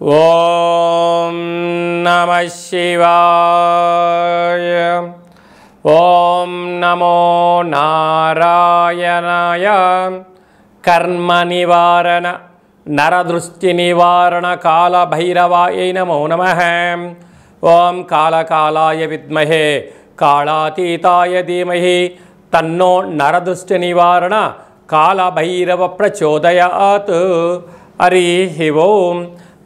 ఓం నమః శివాయ. ఓం నమో నారాయణాయ. కర్మ నివారణ నరదృష్టి నివారణ కాళభైరవాయ నమో నమః. ఓం కాళకాలాయ విద్మహే కాళాతీతాయ ధీమహి తన్నో నరదృష్టి నివారణ కాళభైరవ ప్రచోదయాత్. హరి ఓం.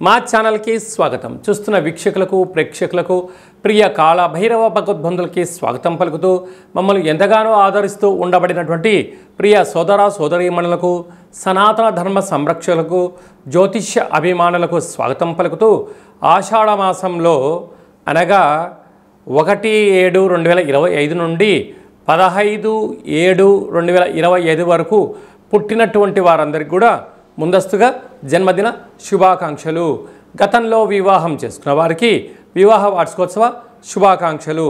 మా ఛానల్కి స్వాగతం. చూస్తున్న వీక్షకులకు ప్రేక్షకులకు ప్రియ కాళభైరవ భగవద్బంధులకి స్వాగతం పలుకుతూ మమ్మల్ని ఎంతగానో ఆదరిస్తూ ఉండబడినటువంటి ప్రియ సోదర సోదరీమణులకు సనాతన ధర్మ సంరక్షకులకు జ్యోతిష్య అభిమానులకు స్వాగతం పలుకుతూ ఆషాఢమాసంలో అనగా 1/7/2025 నుండి 15/7/2025 వరకు పుట్టినటువంటి వారందరికీ కూడా ముందస్తుగా జన్మదిన శుభాకాంక్షలు. గతంలో వివాహం చేసుకున్న వారికి వివాహ వార్షికోత్సవ శుభాకాంక్షలు.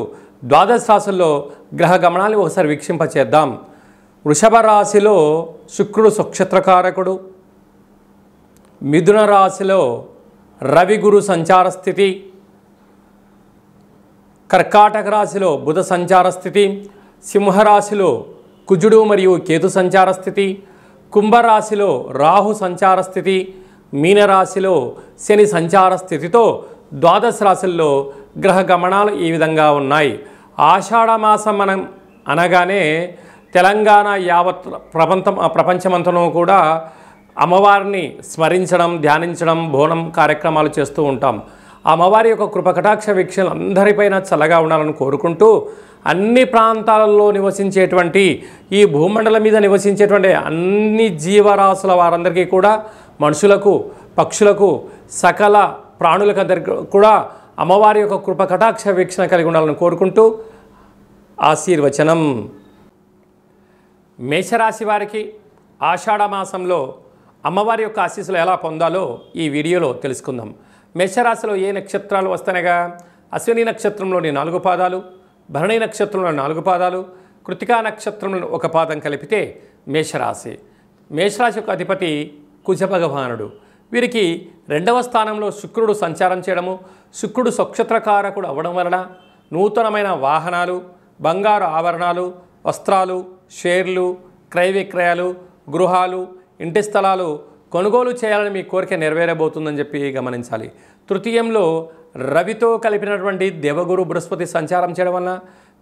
ద్వాదశ రాశుల్లో గ్రహ గమనాన్ని ఒకసారి వీక్షింపచేద్దాం. వృషభ రాశిలో శుక్రుడు నక్షత్రకారకుడు. మిథున రాశిలో రవి గురు సంచార స్థితి. కర్కాటక రాశిలో బుధ సంచార స్థితి. సింహరాశిలో కుజుడు మరియు కేతు సంచార స్థితి. కుంభరాశిలో రాహు సంచార స్థితి. మీనరాశిలో శని సంచార స్థితితో ద్వాదశ రాశుల్లో గ్రహ గమనాలు ఈ విధంగా ఉన్నాయి. ఆషాఢమాసం మనం అనగానే తెలంగాణ యావత్ ప్రపంచమంతనూ కూడా అమ్మవారిని స్మరించడం, ధ్యానించడం, బోనం కార్యక్రమాలు చేస్తూ ఉంటాం. అమ్మవారి యొక్క కృపకటాక్ష వీక్షణలు అందరిపైన చల్లగా ఉండాలని కోరుకుంటూ అన్ని ప్రాంతాలలో నివసించేటువంటి ఈ భూమండలం మీద నివసించేటువంటి అన్ని జీవరాశుల వారందరికీ కూడా, మనుషులకు, పక్షులకు, సకల ప్రాణులకు అందరికీ కూడా అమ్మవారి యొక్క కృపకటాక్ష వీక్షణ కలిగి ఉండాలని కోరుకుంటూ ఆశీర్వచనం. మేషరాశి వారికి ఆషాఢమాసంలో అమ్మవారి యొక్క ఆశీస్సులు ఎలా పొందాలో ఈ వీడియోలో తెలుసుకుందాం. మేషరాశిలో ఏ నక్షత్రాలు వస్తాయనగా అశ్విని నక్షత్రంలోని 4 పాదాలు, భరణి నక్షత్రంలో 4 పాదాలు, కృతికా నక్షత్రంలో 1 పాదం కలిపితే మేషరాశి. మేషరాశి యొక్క అధిపతి కుజ భగవానుడు. వీరికి 2వ స్థానంలో శుక్రుడు సంచారం చేయడము, శుక్రుడు నక్షత్రకారకుడు అవ్వడం వలన నూతనమైన వాహనాలు, బంగారు ఆభరణాలు, వస్త్రాలు, షేర్లు, క్రయ విక్రయాలు, గృహాలు, ఇంటి స్థలాలు కొనుగోలు చేయాలని మీ కోరిక నెరవేరబోతుందని చెప్పి గమనించాలి. తృతీయంలో రవితో కలిపినటువంటి దేవగురు బృహస్పతి సంచారం చేయడం వలన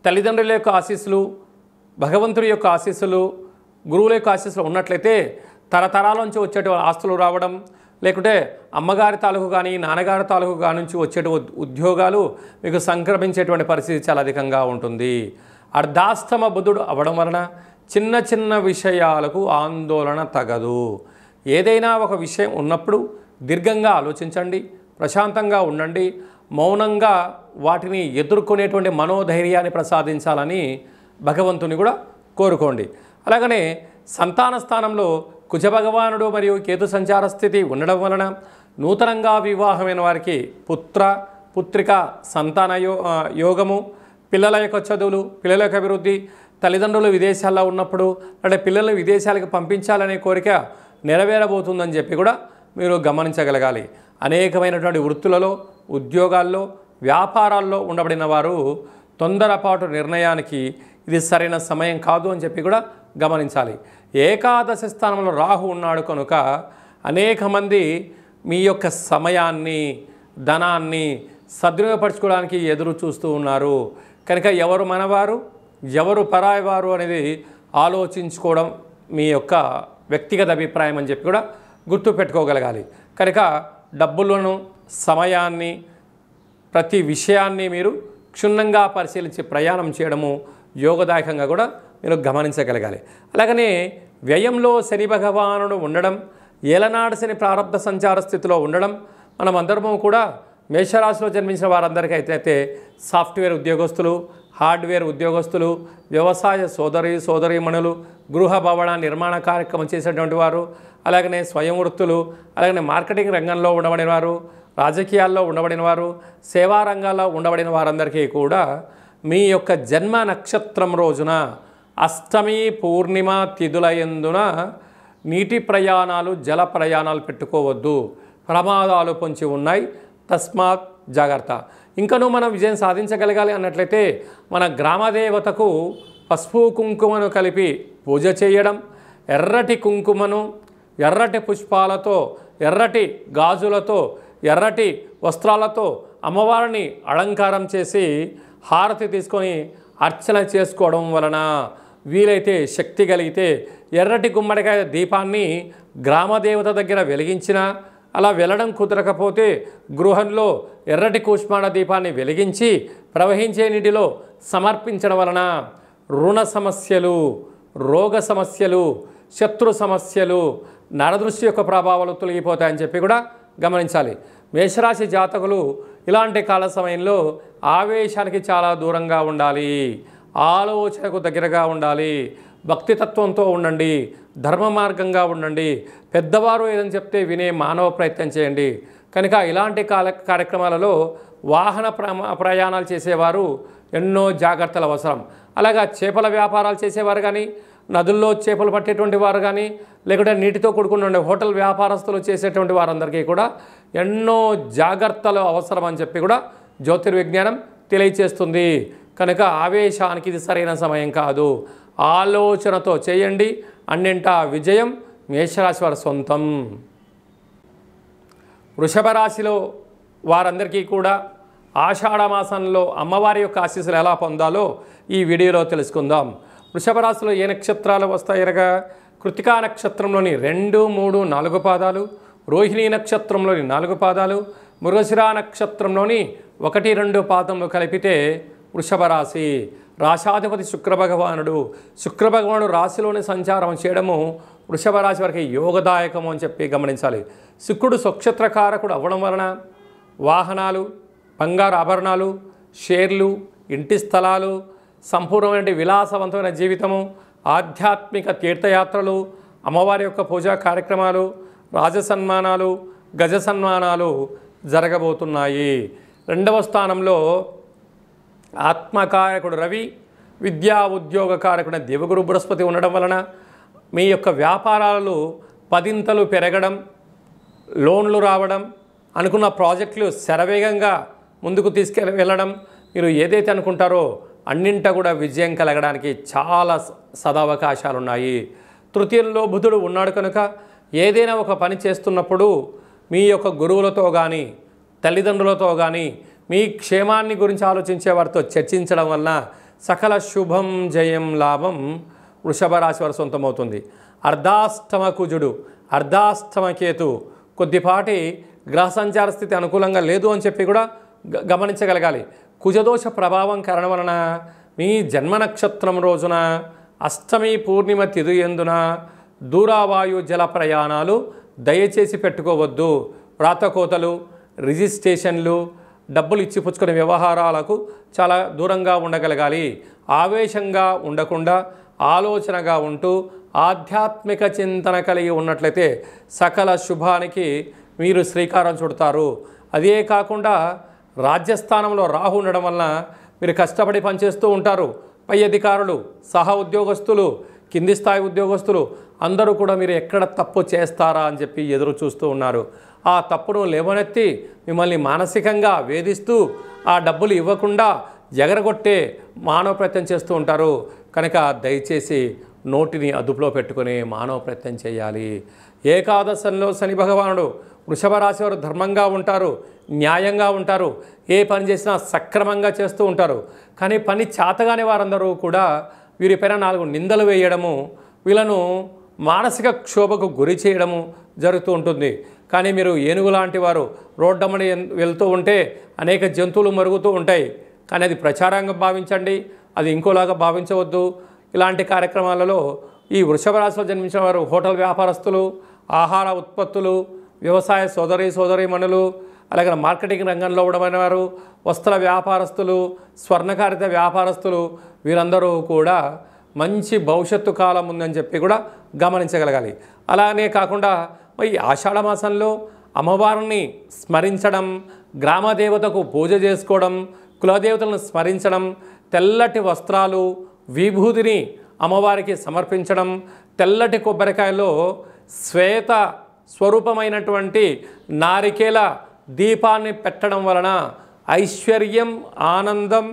తల్లిదండ్రుల యొక్క ఆశీస్సులు, భగవంతుడి యొక్క ఆశీస్సులు, గురువుల యొక్క ఆశీస్సులు ఉన్నట్లయితే తరతరాల నుంచి వచ్చేటువంటి ఆస్తులు రావడం, లేకుంటే అమ్మగారి తాలూకు కానీ నాన్నగారి తాలూకు కానీ నుంచి వచ్చేటువంటి ఉద్యోగాలు మీకు సంక్రమించేటువంటి పరిస్థితి చాలా అధికంగా ఉంటుంది. అర్ధాస్తమ బుధుడు అవ్వడం వలన చిన్న చిన్న విషయాలకు ఆందోళన తగదు. ఏదైనా ఒక విషయం ఉన్నప్పుడు దీర్ఘంగా ఆలోచించండి, ప్రశాంతంగా ఉండండి, మౌనంగా వాటిని ఎదుర్కొనేటువంటి మనోధైర్యాన్ని ప్రసాదించాలని భగవంతుని కూడా కోరుకోండి. అలాగనే సంతాన స్థానంలో కుజ భగవానుడు మరియు కేతు సంచార స్థితి ఉండడం వలన నూతనంగా వివాహమైన వారికి పుత్ర పుత్రిక సంతాన యోగము, పిల్లల యొక్క చదువులు, పిల్లల యొక్క అభివృద్ధి, తల్లిదండ్రులు విదేశాల్లో ఉన్నప్పుడు అంటే పిల్లల్ని విదేశాలకు పంపించాలనే కోరిక నెరవేరబోతుందని చెప్పి కూడా మీరు గమనించగలగాలి. అనేకమైనటువంటి వృత్తులలో, ఉద్యోగాల్లో, వ్యాపారాల్లో ఉండబడిన వారు తొందరపాటు నిర్ణయానికి ఇది సరైన సమయం కాదు అని చెప్పి కూడా గమనించాలి. ఏకాదశి స్థానంలో రాహు ఉన్నాడు కనుక అనేక మంది మీ యొక్క సమయాన్ని, ధనాన్ని సద్వినియోగపరచుకోవడానికి ఎదురు చూస్తూ ఉన్నారు. కనుక ఎవరు మనవారు, ఎవరు పరాయివారు అనేది ఆలోచించుకోవడం మీ యొక్క వ్యక్తిగత అభిప్రాయం అని చెప్పి కూడా గుర్తుపెట్టుకోగలగాలి. కనుక డబ్బులను, సమయాన్ని, ప్రతి విషయాన్ని మీరు క్షుణ్ణంగా పరిశీలించి ప్రయాణం చేయడము యోగదాయకంగా కూడా మీరు గమనించగలగాలి. అలాగనే వ్యయంలో శని భగవానుడు ఉండడం, ఏలనాడు శని ప్రారంభ సంచార స్థితిలో ఉండడం, మనం అందరము కూడా మేషరాశిలో జన్మించిన వారందరికీ అయితే సాఫ్ట్వేర్ ఉద్యోగస్తులు, హార్డ్వేర్ ఉద్యోగస్తులు, వ్యవసాయ సోదరీమణులు, గృహ భవన నిర్మాణ కార్యక్రమం చేసేటువంటి వారు, అలాగనే స్వయం వృత్తులు, అలాగనే మార్కెటింగ్ రంగంలో ఉండబడిన వారు, రాజకీయాల్లో ఉండబడిన వారు, సేవా రంగాల్లో ఉండబడిన వారందరికీ కూడా మీ యొక్క జన్మ నక్షత్రం రోజున అష్టమి పూర్ణిమ తిథుల యందున నీటి ప్రయాణాలు, జల ప్రయాణాలు పెట్టుకోవద్దు. ప్రమాదాలు పొంచి ఉన్నాయి. తస్మాత్ జాగ్రత్త. ఇంకనూ మనం విజయం సాధించగలగాలి అన్నట్లయితే మన గ్రామదేవతకు పసుపు కుంకుమను కలిపి పూజ చేయడం, ఎర్రటి కుంకుమను ఎర్రటి పుష్పాలతో, ఎర్రటి గాజులతో, ఎర్రటి వస్త్రాలతో అమ్మవారిని అలంకారం చేసి హారతి తీసుకొని అర్చన చేసుకోవడం వలన, వీలైతే శక్తి కలిగితే ఎర్రటి గుమ్మడికాయ దీపాన్ని గ్రామదేవత దగ్గర వెలిగించిన, అలా వెళ్ళడం కుదరకపోతే గృహంలో ఎర్రటి కూష్మాండ దీపాన్ని వెలిగించి ప్రవహించే నీటిలో సమర్పించడం వలన రుణ సమస్యలు, రోగ సమస్యలు, శత్రు సమస్యలు, నరదృష్టి యొక్క ప్రభావాలు తొలగిపోతాయని చెప్పి కూడా గమనించాలి. మేషరాశి జాతకులు ఇలాంటి కాల సమయంలో ఆవేశానికి చాలా దూరంగా ఉండాలి, ఆలోచనకు దగ్గరగా ఉండాలి, భక్తితత్వంతో ఉండండి, ధర్మ మార్గంగా ఉండండి, పెద్దవారు ఏదని చెప్తే వినే మానవ ప్రయత్నం చేయండి. కనుక ఇలాంటి కార్యక్రమాలలో వాహన ప్రయాణాలు చేసేవారు ఎన్నో జాగ్రత్తలు అవసరం. అలాగా చేపల వ్యాపారాలు చేసేవారు కానీ, నదుల్లో చేపలు పట్టేటువంటి వారు కానీ, లేకుంటే నీటితో కూడుకున్న హోటల్ వ్యాపారస్తులు చేసేటువంటి వారందరికీ కూడా ఎన్నో జాగ్రత్తలు అవసరం అని చెప్పి కూడా జ్యోతిర్విజ్ఞానం తెలియచేస్తుంది. కనుక ఆవేశానికి ఇది సరైన సమయం కాదు, ఆలోచనతో చేయండి. అన్నింటా విజయం మేషరాశి వారి సొంతం. వృషభ రాశిలో వారందరికీ కూడా ఆషాఢ మాసంలో అమ్మవారి యొక్క ఆశీస్సులు ఎలా పొందాలో ఈ వీడియోలో తెలుసుకుందాం. వృషభ రాశిలో ఏ నక్షత్రాలు వస్తాయనగా కృతికా నక్షత్రంలోని 2, 3, 4 పాదాలు, రోహిణీ నక్షత్రంలోని 4 పాదాలు, మృగశిర నక్షత్రంలోని 1, 2 పాదములు కలిపితే వృషభ రాశి. రాశాధిపతి శుక్రభగవానుడు రాశిలోని సంచారం చేయడము వృషభ రాశి వారికి యోగదాయకము అని చెప్పి గమనించాలి. శుక్రుడు స్వక్షత్రకారకుడు అవ్వడం వలన వాహనాలు, బంగారు ఆభరణాలు, షేర్లు, ఇంటి స్థలాలు, సంపూర్ణమైన విలాసవంతమైన జీవితము, ఆధ్యాత్మిక తీర్థయాత్రలు, అమ్మవారి యొక్క పూజా కార్యక్రమాలు, రాజసన్మానాలు, గజ సన్మానాలు జరగబోతున్నాయి. 2వ స్థానంలో ఆత్మకారకుడు రవి, విద్యా ఉద్యోగ కారకుడు దేవగురు బృహస్పతి ఉండడం వలన మీ యొక్క వ్యాపారాలు 10 పెరగడం, లోన్లు రావడం, అనుకున్న ప్రాజెక్టులు శరవేగంగా ముందుకు వెళ్ళడం, మీరు ఏదైతే అనుకుంటారో అన్నింట కూడా విజయం కలగడానికి చాలా సదవకాశాలు ఉన్నాయి. తృతీయంలో బుధుడు ఉన్నాడు కనుక ఏదైనా ఒక పని చేస్తున్నప్పుడు మీ యొక్క గురువులతో కానీ, తల్లిదండ్రులతో కానీ మీ క్షేమాన్ని గురించి ఆలోచించే వారితో చర్చించడం వలన సకల శుభం, జయం, లాభం వృషభ రాశి వారి సొంతమవుతుంది. అర్ధాష్టమ కుజుడు, అర్ధాష్టమ కేతు కొద్దిపాటి గ్రహ సంచార స్థితి అనుకూలంగా లేదు అని చెప్పి కూడా గమనించగలగాలి. కుజదోష ప్రభావం కారణం వలన మీ జన్మ నక్షత్రం రోజున అష్టమి పూర్ణిమ తిథి యందున దూరావాయు జల ప్రయాణాలు దయచేసి పెట్టుకోవద్దు. రాతకోతలు, రిజిస్ట్రేషన్లు, డబ్బులు ఇచ్చిపుచ్చుకునే వ్యవహారాలకు చాలా దూరంగా ఉండగలగాలి. ఆవేశంగా ఉండకుండా ఆలోచనగా ఉంటూ ఆధ్యాత్మిక చింతన కలిగి ఉన్నట్లయితే సకల శుభానికి మీరు శ్రీకారం చుడతారు. అదే కాకుండా రాజ్యస్థానంలో రాహు ఉండడం వలన మీరు కష్టపడి పనిచేస్తూ ఉంటారు. పై అధికారులు, సహా ఉద్యోగస్తులు, కింది స్థాయి ఉద్యోగస్తులు అందరూ కూడా మీరు ఎక్కడ తప్పు చేస్తారా అని చెప్పి ఎదురు చూస్తూ ఉన్నారు. ఆ తప్పును లేవనెత్తి మిమ్మల్ని మానసికంగా వేధిస్తూ ఆ డబ్బులు ఇవ్వకుండా ఎగరగొట్టే మానవ ప్రయత్నం చేస్తూ ఉంటారు. కనుక దయచేసి నోటిని అదుపులో పెట్టుకుని మానవ ప్రయత్నం చేయాలి. ఏకాదశంలో శని భగవానుడు వృషభ రాశి వారు ధర్మంగా ఉంటారు, న్యాయంగా ఉంటారు, ఏ పని చేసినా సక్రమంగా చేస్తూ ఉంటారు. కానీ పని చేతగానే వారందరూ కూడా వీరిపైన 4 నిందలు వేయడము, వీళ్ళను మానసిక క్షోభకు గురి చేయడము జరుగుతూ ఉంటుంది. కానీ మీరు ఏనుగు లాంటి వారు రోడ్డమ్మని వెళ్తూ ఉంటే అనేక జంతువులు మరుగుతూ ఉంటాయి. కానీ అది ప్రచారంగా భావించండి, అది ఇంకోలాగా భావించవద్దు. ఇలాంటి కార్యక్రమాలలో ఈ వృషభ రాశిలో జన్మించిన వారు హోటల్ వ్యాపారస్తులు, ఆహార ఉత్పత్తులు, వ్యవసాయ సోదరీమణులు, అలాగే మార్కెటింగ్ రంగంలో ఉండమైన వారు, వస్త్ర వ్యాపారస్తులు, స్వర్ణకారిత వ్యాపారస్తులు వీరందరూ కూడా మంచి భవిష్యత్తు కాలం ఉందని చెప్పి కూడా గమనించగలగాలి. అలానే కాకుండా మరి ఆషాఢ మాసంలో అమ్మవారిని స్మరించడం, గ్రామదేవతకు పూజ చేసుకోవడం, కులదేవతలను స్మరించడం, తెల్లటి వస్త్రాలు, విభూతిని అమ్మవారికి సమర్పించడం, తెల్లటి కొబ్బరికాయలో శ్వేత స్వరూపమైనటువంటి నారికేల దీపాన్ని పెట్టడం వలన ఐశ్వర్యం, ఆనందం,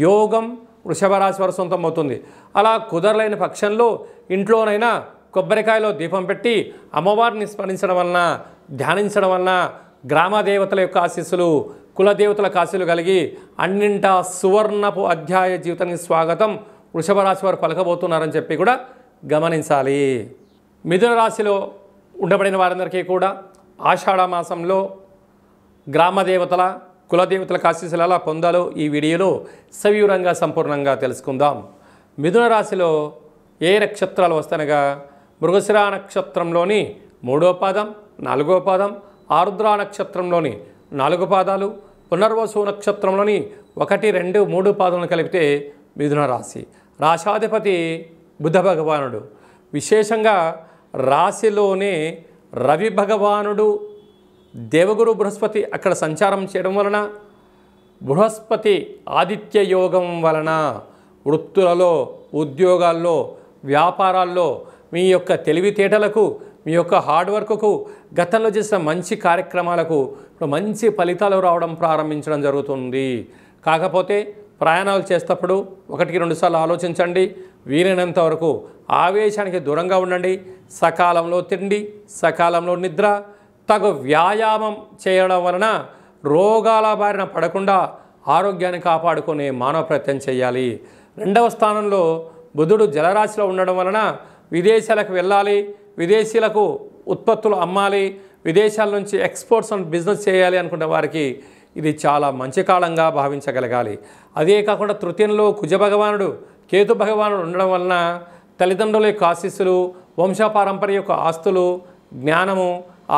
యోగం వృషభ రాశి వారి సొంతం అవుతుంది. అలా కుదరలేని పక్షంలో ఇంట్లోనైనా కొబ్బరికాయలో దీపం పెట్టి అమ్మవారిని స్మరించడం వలన, ధ్యానించడం వలన గ్రామ దేవతల యొక్క ఆశీస్సులు, కులదేవతల ఆశీస్సులు కలిగి అన్నింటా సువర్ణపు అధ్యాయ జీవితానికి స్వాగతం వృషభ రాశి వారు పలకబోతున్నారని చెప్పి కూడా గమనించాలి. మిథున రాశిలో ఉండబడిన వారందరికీ కూడా ఆషాఢ మాసంలో గ్రామ దేవతల, కులదేవతల ఆశీస్సులు ఎలా పొందాలో ఈ వీడియోలో సవివరంగా సంపూర్ణంగా తెలుసుకుందాం. మిథున రాశిలో ఏ నక్షత్రాలు వస్తానగా మృగశిర నక్షత్రంలోని 3వ పాదం, 4వ పాదం, ఆరుద్ర నక్షత్రంలోని 4 పాదాలు, పునర్వసు నక్షత్రంలోని 1, 2, 3 పాదాలను కలిపితే మిథున రాశి. రాశాధిపతి బుధ భగవానుడు. విశేషంగా రాశిలోనే రవి భగవానుడు, దేవగురు బృహస్పతి అక్కడ సంచారం చేయడం వలన, బృహస్పతి ఆదిత్య యోగం వలన వృత్తులలో, ఉద్యోగాల్లో, వ్యాపారాల్లో మీ యొక్క తెలివితేటలకు, మీ యొక్క హార్డ్ వర్క్కు, గతంలో చేసిన మంచి కార్యక్రమాలకు ఇప్పుడు మంచి ఫలితాలు రావడం ప్రారంభించడం జరుగుతుంది. కాకపోతే ప్రయాణాలు చేసేటప్పుడు 1-2 సార్లు ఆలోచించండి. వీలైనంత వరకు ఆవేశానికి దూరంగా ఉండండి. సకాలంలో తిండి, సకాలంలో నిద్ర, తగు వ్యాయామం చేయడం వలన రోగాల బారిన పడకుండా ఆరోగ్యాన్ని కాపాడుకునే మానవ ప్రయత్నం చేయాలి. 2వ స్థానంలో బుధుడు జలరాశిలో ఉండడం వలన విదేశాలకు వెళ్ళాలి, విదేశీయులకు ఉత్పత్తులు అమ్మాలి, విదేశాల నుంచి ఎక్స్పోర్ట్స్ అండ్ బిజినెస్ చేయాలి అనుకున్న వారికి ఇది చాలా మంచి కాలంగా భావించగలగాలి. అదే కాకుండా తృతీయంలో కుజ భగవానుడు, కేతు భగవానుడు ఉండడం వలన తల్లిదండ్రుల యొక్క ఆశీస్సులు, వంశపారంపర్య యొక్క ఆస్తులు, జ్ఞానము,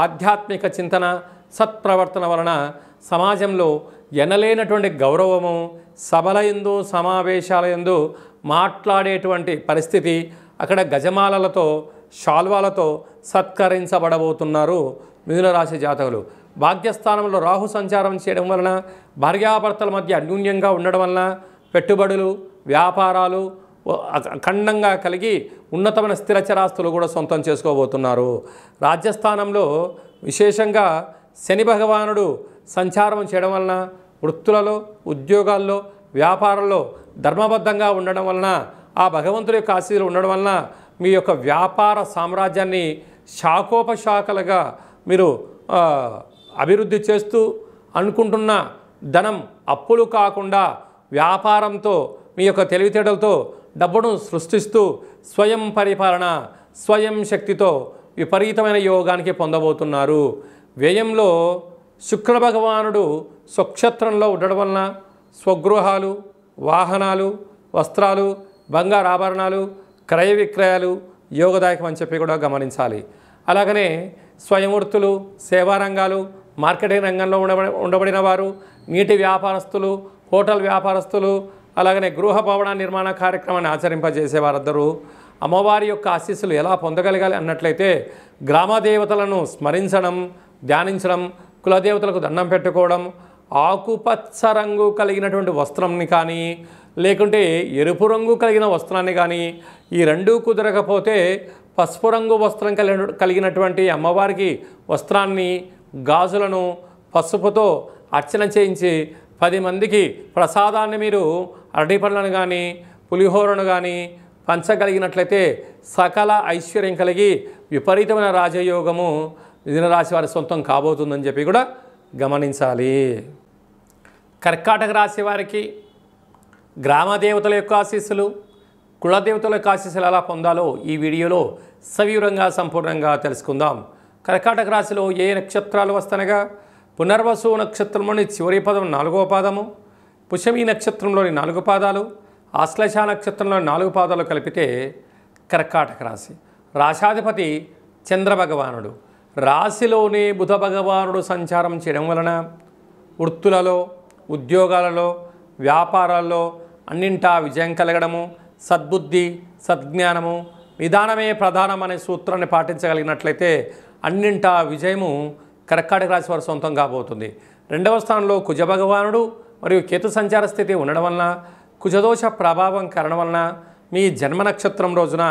ఆధ్యాత్మిక చింతన, సత్ప్రవర్తన వలన సమాజంలో ఎనలేనటువంటి గౌరవము, సభల యందు, సమావేశాల యందు మాట్లాడేటువంటి పరిస్థితి, అక్కడ గజమాలలతో, శాల్వాలతో సత్కరించబడబోతున్నారు మిథున రాశి జాతకులు. భాగ్యస్థానంలో రాహు సంచారం చేయడం వలన, భార్యాభర్తల మధ్య అన్యూన్యంగా ఉండడం వలన పెట్టుబడులు, వ్యాపారాలు అఖండంగా కలిగి ఉన్నతమైన స్థిరచరాస్తులు కూడా సొంతం చేసుకోబోతున్నారు. రాజ్యస్థానంలో విశేషంగా శని భగవానుడు సంచారం చేయడం వలన వృత్తులలో, ఉద్యోగాల్లో, వ్యాపారంలో ధర్మబద్ధంగా ఉండడం వలన, ఆ భగవంతుడి యొక్క ఆశీస్సులు ఉండడం వలన మీ యొక్క వ్యాపార సామ్రాజ్యాన్ని శాఖోపశాఖలుగా మీరు అభివృద్ధి చేస్తూ అనుకుంటున్న ధనం అప్పులు కాకుండా వ్యాపారంతో, మీ యొక్క తెలివితేటలతో డబ్బును సృష్టిస్తూ స్వయం పరిపాలన, స్వయం శక్తితో విపరీతమైన యోగానికి పొందబోతున్నారు. వ్యయంలో శుక్ర భగవానుడు స్వక్షత్రంలో ఉండడం వలన స్వగృహాలు, వాహనాలు, వస్త్రాలు, బంగారు ఆభరణాలు, క్రయ విక్రయాలు యోగదాయకం అని చెప్పి కూడా గమనించాలి. అలాగనే స్వయం వృత్తులు, సేవా రంగాలు, మార్కెటింగ్ రంగంలో ఉండబడిన వారు, నీటి వ్యాపారస్తులు, హోటల్ వ్యాపారస్తులు, అలాగనే గృహ భవన నిర్మాణ కార్యక్రమాన్ని ఆచరింపజేసే వారందరూ అమ్మవారి యొక్క ఆశీస్సులు ఎలా పొందగలగాలి అన్నట్లయితే గ్రామదేవతలను స్మరించడం, ధ్యానించడం, కులదేవతలకు దండం పెట్టుకోవడం, ఆకుపచ్చ రంగు కలిగినటువంటి వస్త్రంని కానీ, లేకుంటే ఎరుపు రంగు కలిగిన వస్త్రాన్ని కానీ, ఈ రెండూ కుదరకపోతే పసుపు రంగు వస్త్రం కలిగినటువంటి అమ్మవారికి వస్త్రాన్ని, గాజులను పసుపుతో అర్చన చేయించి 10 మందికి ప్రసాదాన్ని మీరు అరటిపళ్ళను కానీ, పులిహోరను కానీ పంచగలిగినట్లయితే సకల ఐశ్వర్యం కలిగి విపరీతమైన రాజయోగము మిథున రాశి వారి సొంతం కాబోతుందని చెప్పి కూడా గమనించాలి. కర్కాటక రాశి వారికి గ్రామదేవతల యొక్క ఆశీస్సులు, కులదేవతల యొక్క ఆశీస్సులు ఎలా పొందాలో ఈ వీడియోలో సవివరంగా సంపూర్ణంగా తెలుసుకుందాం. కర్కాటక రాశిలో ఏ నక్షత్రాలు వస్తనగా పునర్వసు నక్షత్రంలోని చివరి పదం 4వ పాదము, పుష్యమి నక్షత్రంలోని 4 పాదాలు, ఆశ్లేష నక్షత్రంలోని 4 పాదాలు కలిపితే కర్కాటక రాశి. రాశాధిపతి చంద్రభగవానుడు. రాశిలోనే బుధ భగవానుడు సంచారం చేయడం వలన వృత్తులలో, ఉద్యోగాలలో, వ్యాపారాల్లో అన్నింటా విజయం కలగడము, సద్బుద్ధి, సద్జ్ఞానము, విధానమే ప్రధానం అనే సూత్రాన్ని పాటించగలిగినట్లయితే అన్నింటా విజయము కర్కాటక రాశి వారి సొంతం కాబోతుంది. 2వ స్థానంలో కుజ భగవానుడు మరియు కేతు సంచార స్థితి ఉండడం వలన, కుజదోష ప్రభావం కారణం వలన మీ జన్మ నక్షత్రం రోజున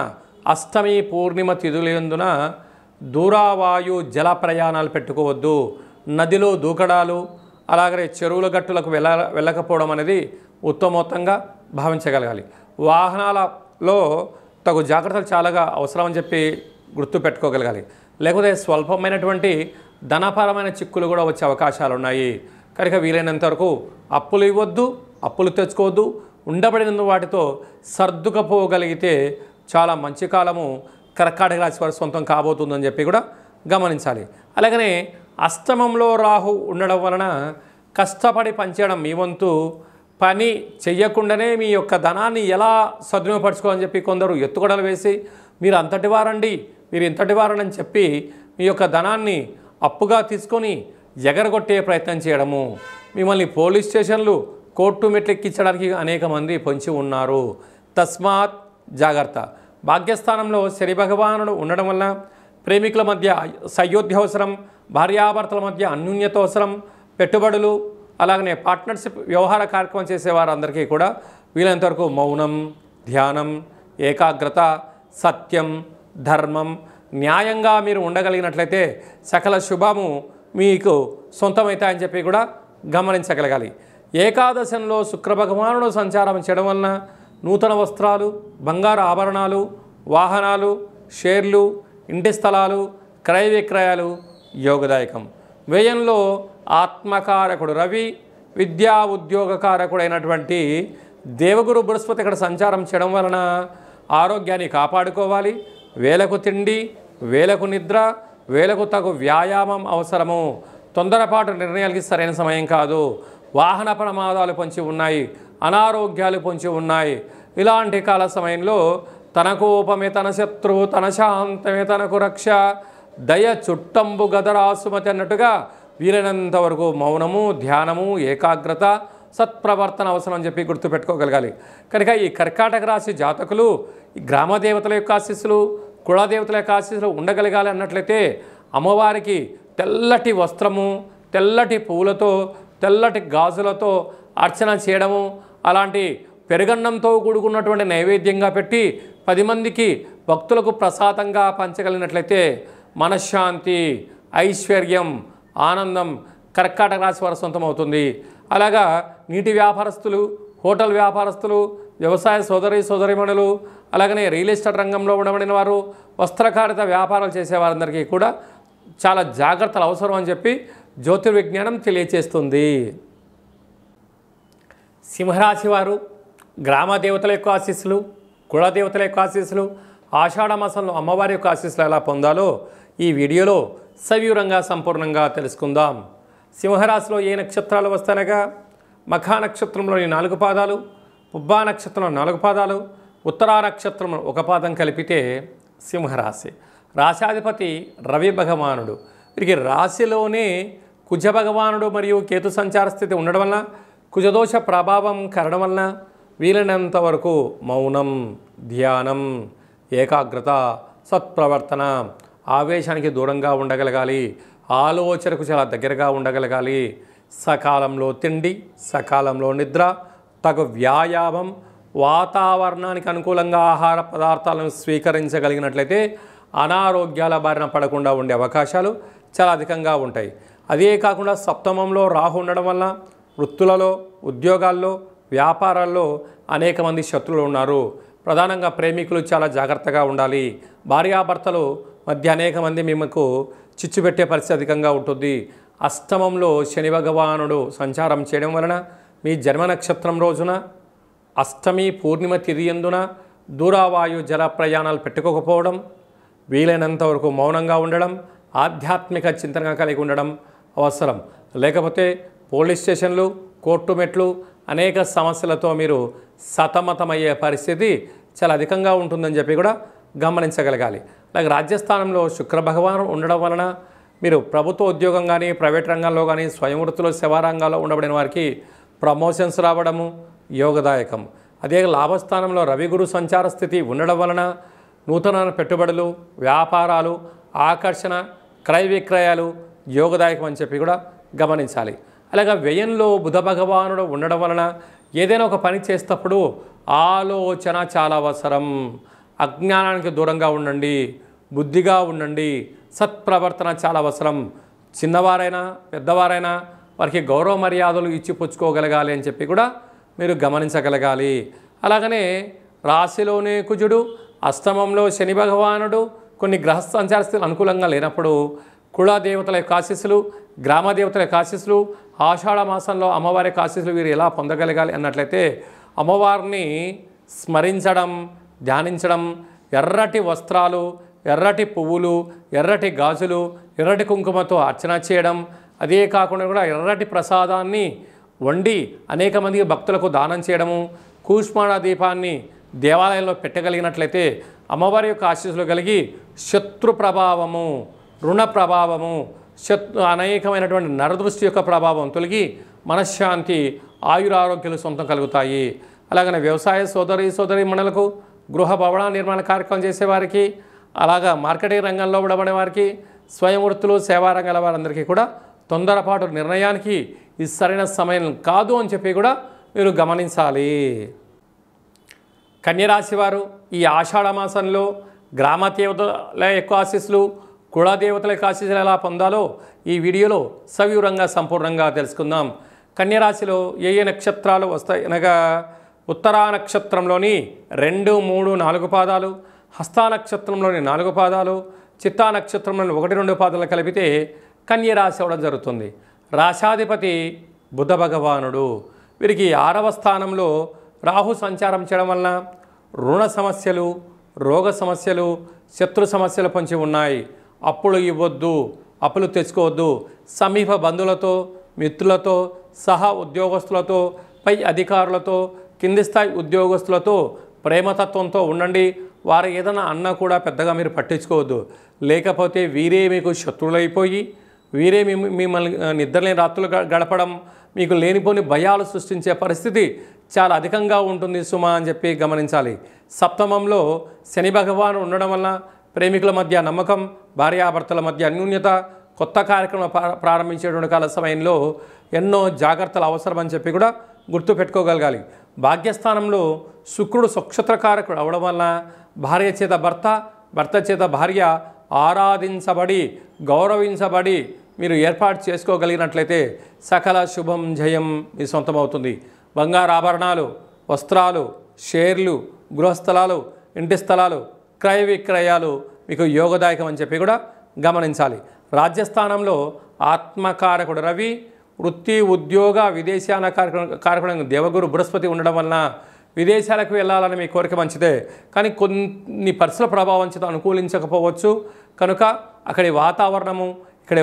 అష్టమి పూర్ణిమ తిథులందున దూరావాయు జల ప్రయాణాలు పెట్టుకోవద్దు. నదిలో దూకడాలు, అలాగే చెరువుల గట్టులకు వెళ్ళకపోవడం అనేది ఉత్తమోత్తంగా భావించగలగాలి. వాహనాలలో తగు జాగ్రత్తలు చాలాగా అవసరం అని చెప్పి గుర్తుపెట్టుకోగలగాలి. లేకపోతే స్వల్పమైనటువంటి ధనపరమైన చిక్కులు కూడా వచ్చే అవకాశాలు ఉన్నాయి. కనుక వీలైనంత వరకు అప్పులు ఇవ్వద్దు, అప్పులు తెచ్చుకోవద్దు. ఉండబడిన వాటితో సర్దుకపోగలిగితే చాలా మంచి కాలము కర్కాటక రాశి వారి సొంతం కాబోతుందని చెప్పి కూడా గమనించాలి. అలాగనే అష్టమంలో రాహు ఉండడం వలన కష్టపడి పనిచేయడం, మీ వంతు పని చెయ్యకుండానే మీ యొక్క ధనాన్ని ఎలా సద్వినియోగపరచుకోవాలని చెప్పి కొందరు ఎత్తుగడలు వేసి మీరు అంతటి వారండి, మీరు ఇంతటి వారని చెప్పి మీ యొక్క ధనాన్ని అప్పుగా తీసుకొని ఎగరగొట్టే ప్రయత్నం చేయడము, మిమ్మల్ని పోలీస్ స్టేషన్లు, కోర్టు మెట్లు ఎక్కించడానికి అనేక మంది పొంచి ఉన్నారు. తస్మాత్ జాగ్రత్త. భాగ్యస్థానంలో శని భగవానుడు ఉండడం వల్ల ప్రేమికుల మధ్య సయోధ్య అవసరం, భార్యాభర్తల మధ్య అన్యోన్యత అవసరం, పెట్టుబడులు, అలాగనే పార్ట్నర్షిప్ వ్యవహార కార్యక్రమం చేసేవారందరికీ కూడా వీలైనంతవరకు మౌనం, ధ్యానం, ఏకాగ్రత, సత్యం, ధర్మం, న్యాయంగా మీరు ఉండగలిగినట్లయితే సకల శుభము మీకు సొంతమవుతాయని చెప్పి కూడా గమనించగలగాలి. ఏకాదశంలో శుక్రభగవానుడు సంచారం చేయడం వలన నూతన వస్త్రాలు, బంగారు ఆభరణాలు, వాహనాలు, షేర్లు, ఇంటి స్థలాలు, క్రయ విక్రయాలు యోగదాయకం. వ్యయంలో ఆత్మకారకుడు రవి, విద్యా ఉద్యోగకారకుడైనటువంటి దేవగురు బృహస్పతి ఇక్కడ సంచారం చేయడం వలన ఆరోగ్యాన్ని కాపాడుకోవాలి. వేలకు తిండి, వేలకు నిద్ర, వేలకు తగు వ్యాయామం అవసరము. తొందరపాటు నిర్ణయాలకి సరైన సమయం కాదు. వాహన ప్రమాదాలు పొంచి ఉన్నాయి, అనారోగ్యాలు పొంచి ఉన్నాయి. ఇలాంటి కాల సమయంలో తన కోపమే తన శత్రువు, తన శాంతమే తనకు రక్ష, దయ చుట్టంబు గదరాసుమతి అన్నట్టుగా వీలైనంత వరకు మౌనము, ధ్యానము, ఏకాగ్రత, సత్ప్రవర్తన అవసరం అని చెప్పి గుర్తుపెట్టుకోగలగాలి. కనుక ఈ కర్కాటక రాశి జాతకులు ఈ గ్రామదేవతల యొక్క ఆశీస్సులు, కులదేవతల యొక్క ఆశీస్సులు ఉండగలగాలి అన్నట్లయితే అమ్మవారికి తెల్లటి వస్త్రము, తెల్లటి పూలతో, తెల్లటి గాజులతో అర్చన చేయడము, అలాంటి పెరుగన్నంతో కూడుకున్నటువంటి నైవేద్యంగా పెట్టి 10 మందికి భక్తులకు ప్రసాదంగా పంచగలిగినట్లయితే మనశ్శాంతి, ఐశ్వర్యం, ఆనందం కర్కాటక రాశి వారి సొంతం అవుతుంది. అలాగా నీటి వ్యాపారస్తులు, హోటల్ వ్యాపారస్తులు, వ్యవసాయ సోదరీమణులు, అలాగనే రియల్ ఎస్టేట్ రంగంలో ఉండబడిన వారు, వస్త్రకారిత వ్యాపారాలు చేసేవారందరికీ కూడా చాలా జాగ్రత్తలు అవసరం అని చెప్పి జ్యోతిర్విజ్ఞానం తెలియచేస్తుంది. సింహరాశి వారు గ్రామ దేవతల యొక్క ఆశీస్సులు, కులదేవతల యొక్క ఆశీస్సులు, ఆషాఢ మాసంలో అమ్మవారి యొక్క ఆశీస్సులు ఎలా పొందాలో ఈ వీడియోలో సవివరంగా సంపూర్ణంగా తెలుసుకుందాం. సింహరాశిలో ఏ నక్షత్రాలు వస్తానగా మఖా నక్షత్రంలోని 4 పాదాలు, పుబ్బా నక్షత్రంలో 4 పాదాలు, ఉత్తరా నక్షత్రంలో 1 పాదం కలిపితే సింహరాశి. రాశాధిపతి రవి భగవానుడు. వీరికి రాశిలోనే కుజ భగవానుడు మరియు కేతు సంచార స్థితి ఉండడం వలన, కుజదోష ప్రభావం కరడం వలన వీలైనంత వరకు మౌనం, ధ్యానం, ఏకాగ్రత, సత్ప్రవర్తన, ఆవేశానికి దూరంగా ఉండగలగాలి. ఆలోచనకు చాలా దగ్గరగా ఉండగలగాలి. సకాలంలో తిండి, సకాలంలో నిద్ర, తగు వ్యాయామం, వాతావరణానికి అనుకూలంగా ఆహార పదార్థాలను స్వీకరించగలిగినట్లయితే అనారోగ్యాల బారిన పడకుండా ఉండే అవకాశాలు చాలా అధికంగా ఉంటాయి. అదే కాకుండా సప్తమంలో రాహు ఉండడం వల్ల వృత్తులలో, ఉద్యోగాల్లో, వ్యాపారాల్లో అనేక మంది శత్రువులు ఉన్నారు. ప్రధానంగా ప్రేమికులు చాలా జాగ్రత్తగా ఉండాలి. భార్యాభర్తలు మధ్య అనేక మంది మీకు చిచ్చు పెట్టే పరిస్థితి అధికంగా ఉంటుంది. అష్టమంలో శని భగవానుడు సంచారం చేయడం వలన మీ జన్మ నక్షత్రం రోజున అష్టమి పూర్ణిమ తిథి యందున దూరావాయు జల ప్రయాణాలు పెట్టుకోకపోవడం, వీలైనంత వరకు మౌనంగా ఉండడం, ఆధ్యాత్మిక చింతనగా కలిగి ఉండడం అవసరం. లేకపోతే పోలీస్ స్టేషన్లు, కోర్టు మెట్లు, అనేక సమస్యలతో మీరు సతమతమయ్యే పరిస్థితి చాలా అధికంగా ఉంటుందని చెప్పి కూడా గమనించగలగాలి. అలాగే రాజ్యస్థానంలో శుక్ర భగవాను ఉండడం వలన మీరు ప్రభుత్వ ఉద్యోగం కానీ, ప్రైవేట్ రంగంలో కానీ, స్వయం వృత్తిలో, సేవా రంగాల్లో ఉండబడిన వారికి ప్రమోషన్స్ రావడము యోగదాయకం. అదే లాభస్థానంలో రవి గురు సంచార స్థితి ఉండడం వలన నూతన పెట్టుబడులు, వ్యాపారాలు, ఆకర్షణ, క్రయ విక్రయాలు యోగదాయకం అని చెప్పి కూడా గమనించాలి. అలాగే వ్యయంలో బుధ భగవానుడు ఉండడం వలన ఏదైనా ఒక పని చేసేటప్పుడు ఆలోచన చాలా అవసరం. అజ్ఞానానికి దూరంగా ఉండండి. బుద్ధిగా ఉండండి. సత్ప్రవర్తన చాలా అవసరం. చిన్నవారైనా పెద్దవారైనా వారికి గౌరవ మర్యాదలు ఇచ్చి పుచ్చుకోగలగాలి అని చెప్పి కూడా మీరు గమనించగలగాలి. అలాగనే రాశిలోనే కుజుడు, అష్టమంలో శని భగవానుడు, కొన్ని గ్రహ సంచారస్థితులు అనుకూలంగా లేనప్పుడు కులదేవతల యొక్క ఆశీస్సులు, గ్రామదేవతల యొక్క ఆశీస్సులు, ఆషాఢ మాసంలో అమ్మవారి యొక్క ఆశీస్సులు వీరు ఎలా పొందగలగాలి అన్నట్లయితే అమ్మవారిని స్మరించడం, ధ్యానించడం, ఎర్రటి వస్త్రాలు, ఎర్రటి పువ్వులు, ఎర్రటి గాజులు, ఎర్రటి కుంకుమతో అర్చన చేయడం, అదే కాకుండా కూడా ఎర్రటి ప్రసాదాన్ని వండి అనేక మందికి భక్తులకు దానం చేయడము, కూష్మాణ దీపాన్ని దేవాలయంలో పెట్టగలిగినట్లయితే అమ్మవారి యొక్క ఆశీస్సులు కలిగి శత్రు ప్రభావము, రుణ ప్రభావము, అనేకమైనటువంటి నరదృష్టి యొక్క ప్రభావం తొలగి మనశ్శాంతి, ఆయురారోగ్యాలు సొంతం కలుగుతాయి. అలాగనే వ్యవసాయ సోదరి మణులకు, గృహ భవన నిర్మాణ కార్యక్రమం చేసేవారికి, అలాగా మార్కెటింగ్ రంగంలో ఉండబడే వారికి, స్వయం వృత్తులు, సేవా రంగాల వారందరికీ కూడా తొందరపాటు నిర్ణయానికి ఇది సరైన సమయం కాదు అని చెప్పి కూడా మీరు గమనించాలి. కన్యరాశి వారు ఈ ఆషాఢ మాసంలో గ్రామ దేవతల యొక్క ఆశీస్సులు, కులదేవతల యొక్క ఆశీస్సులు ఎలా పొందాలో ఈ వీడియోలో సవివరంగా సంపూర్ణంగా తెలుసుకుందాం. కన్యరాశిలో ఏ నక్షత్రాలు వస్తాయి అనగా ఉత్తరా నక్షత్రంలోని 2, 3, 4 పాదాలు, హస్తా నక్షత్రంలోని 4 పాదాలు, చిత్తా నక్షత్రంలోని 1, 2 పాదాలు కలిపితే కన్యరాశి అవ్వడం జరుగుతుంది. రాశాధిపతి బుధ భగవానుడు. వీరికి 6వ స్థానంలో రాహు సంచారం చేయడం వలన రుణ సమస్యలు, రోగ సమస్యలు, శత్రు సమస్యలు పొంచి ఉన్నాయి. అప్పులు ఇవ్వద్దు, అప్పులు తెచ్చుకోవద్దు. సమీప బంధువులతో, మిత్రులతో, సహా ఉద్యోగస్తులతో, పై అధికారులతో, కింది స్థాయి ఉద్యోగస్తులతో ప్రేమతత్వంతో ఉండండి. వారు ఏదైనా అన్నా కూడా పెద్దగా మీరు పట్టించుకోవద్దు. లేకపోతే వీరే మీకు శత్రువులైపోయి వీరే మిమ్మల్ని నిద్రలేని రాత్రులు గడపడం, మీకు లేనిపోని భయాలు సృష్టించే పరిస్థితి చాలా అధికంగా ఉంటుంది సుమా అని చెప్పి గమనించాలి. సప్తమంలో శని భగవాను ఉండడం వలన ప్రేమికుల మధ్య నమ్మకం, భార్యాభర్తల మధ్య అన్యోన్యత, కొత్త కార్యక్రమం ప్రారంభించేటువంటి కాల సమయంలో ఎన్నో జాగ్రత్తలు అవసరం అని చెప్పి కూడా గుర్తుపెట్టుకోగలగాలి. భాగ్యస్థానంలో శుక్రుడు స్వక్షత్రకారకుడు అవడం వలన భార్య చేత భర్త, భర్త చేత భార్య ఆరాధించబడి, గౌరవించబడి మీరు ఏర్పాటు చేసుకోగలిగినట్లయితే సకల శుభం జయం మీ సొంతమవుతుంది. బంగారు ఆభరణాలు, వస్త్రాలు, షేర్లు, గృహస్థలాలు, ఇంటి స్థలాలు, క్రయ విక్రయాలు మీకు యోగదాయకం అని చెప్పి కూడా గమనించాలి. రాజ్యస్థానంలో ఆత్మకారకుడు రవి, వృత్తి, ఉద్యోగ, విదేశాన కారకుడు దేవగురు బృహస్పతి ఉండడం వలన విదేశాలకు వెళ్ళాలని మీ కోరిక మంచిదే, కానీ కొన్ని పరిస్థితుల ప్రభావం చేత అనుకూలించకపోవచ్చు. కనుక అక్కడి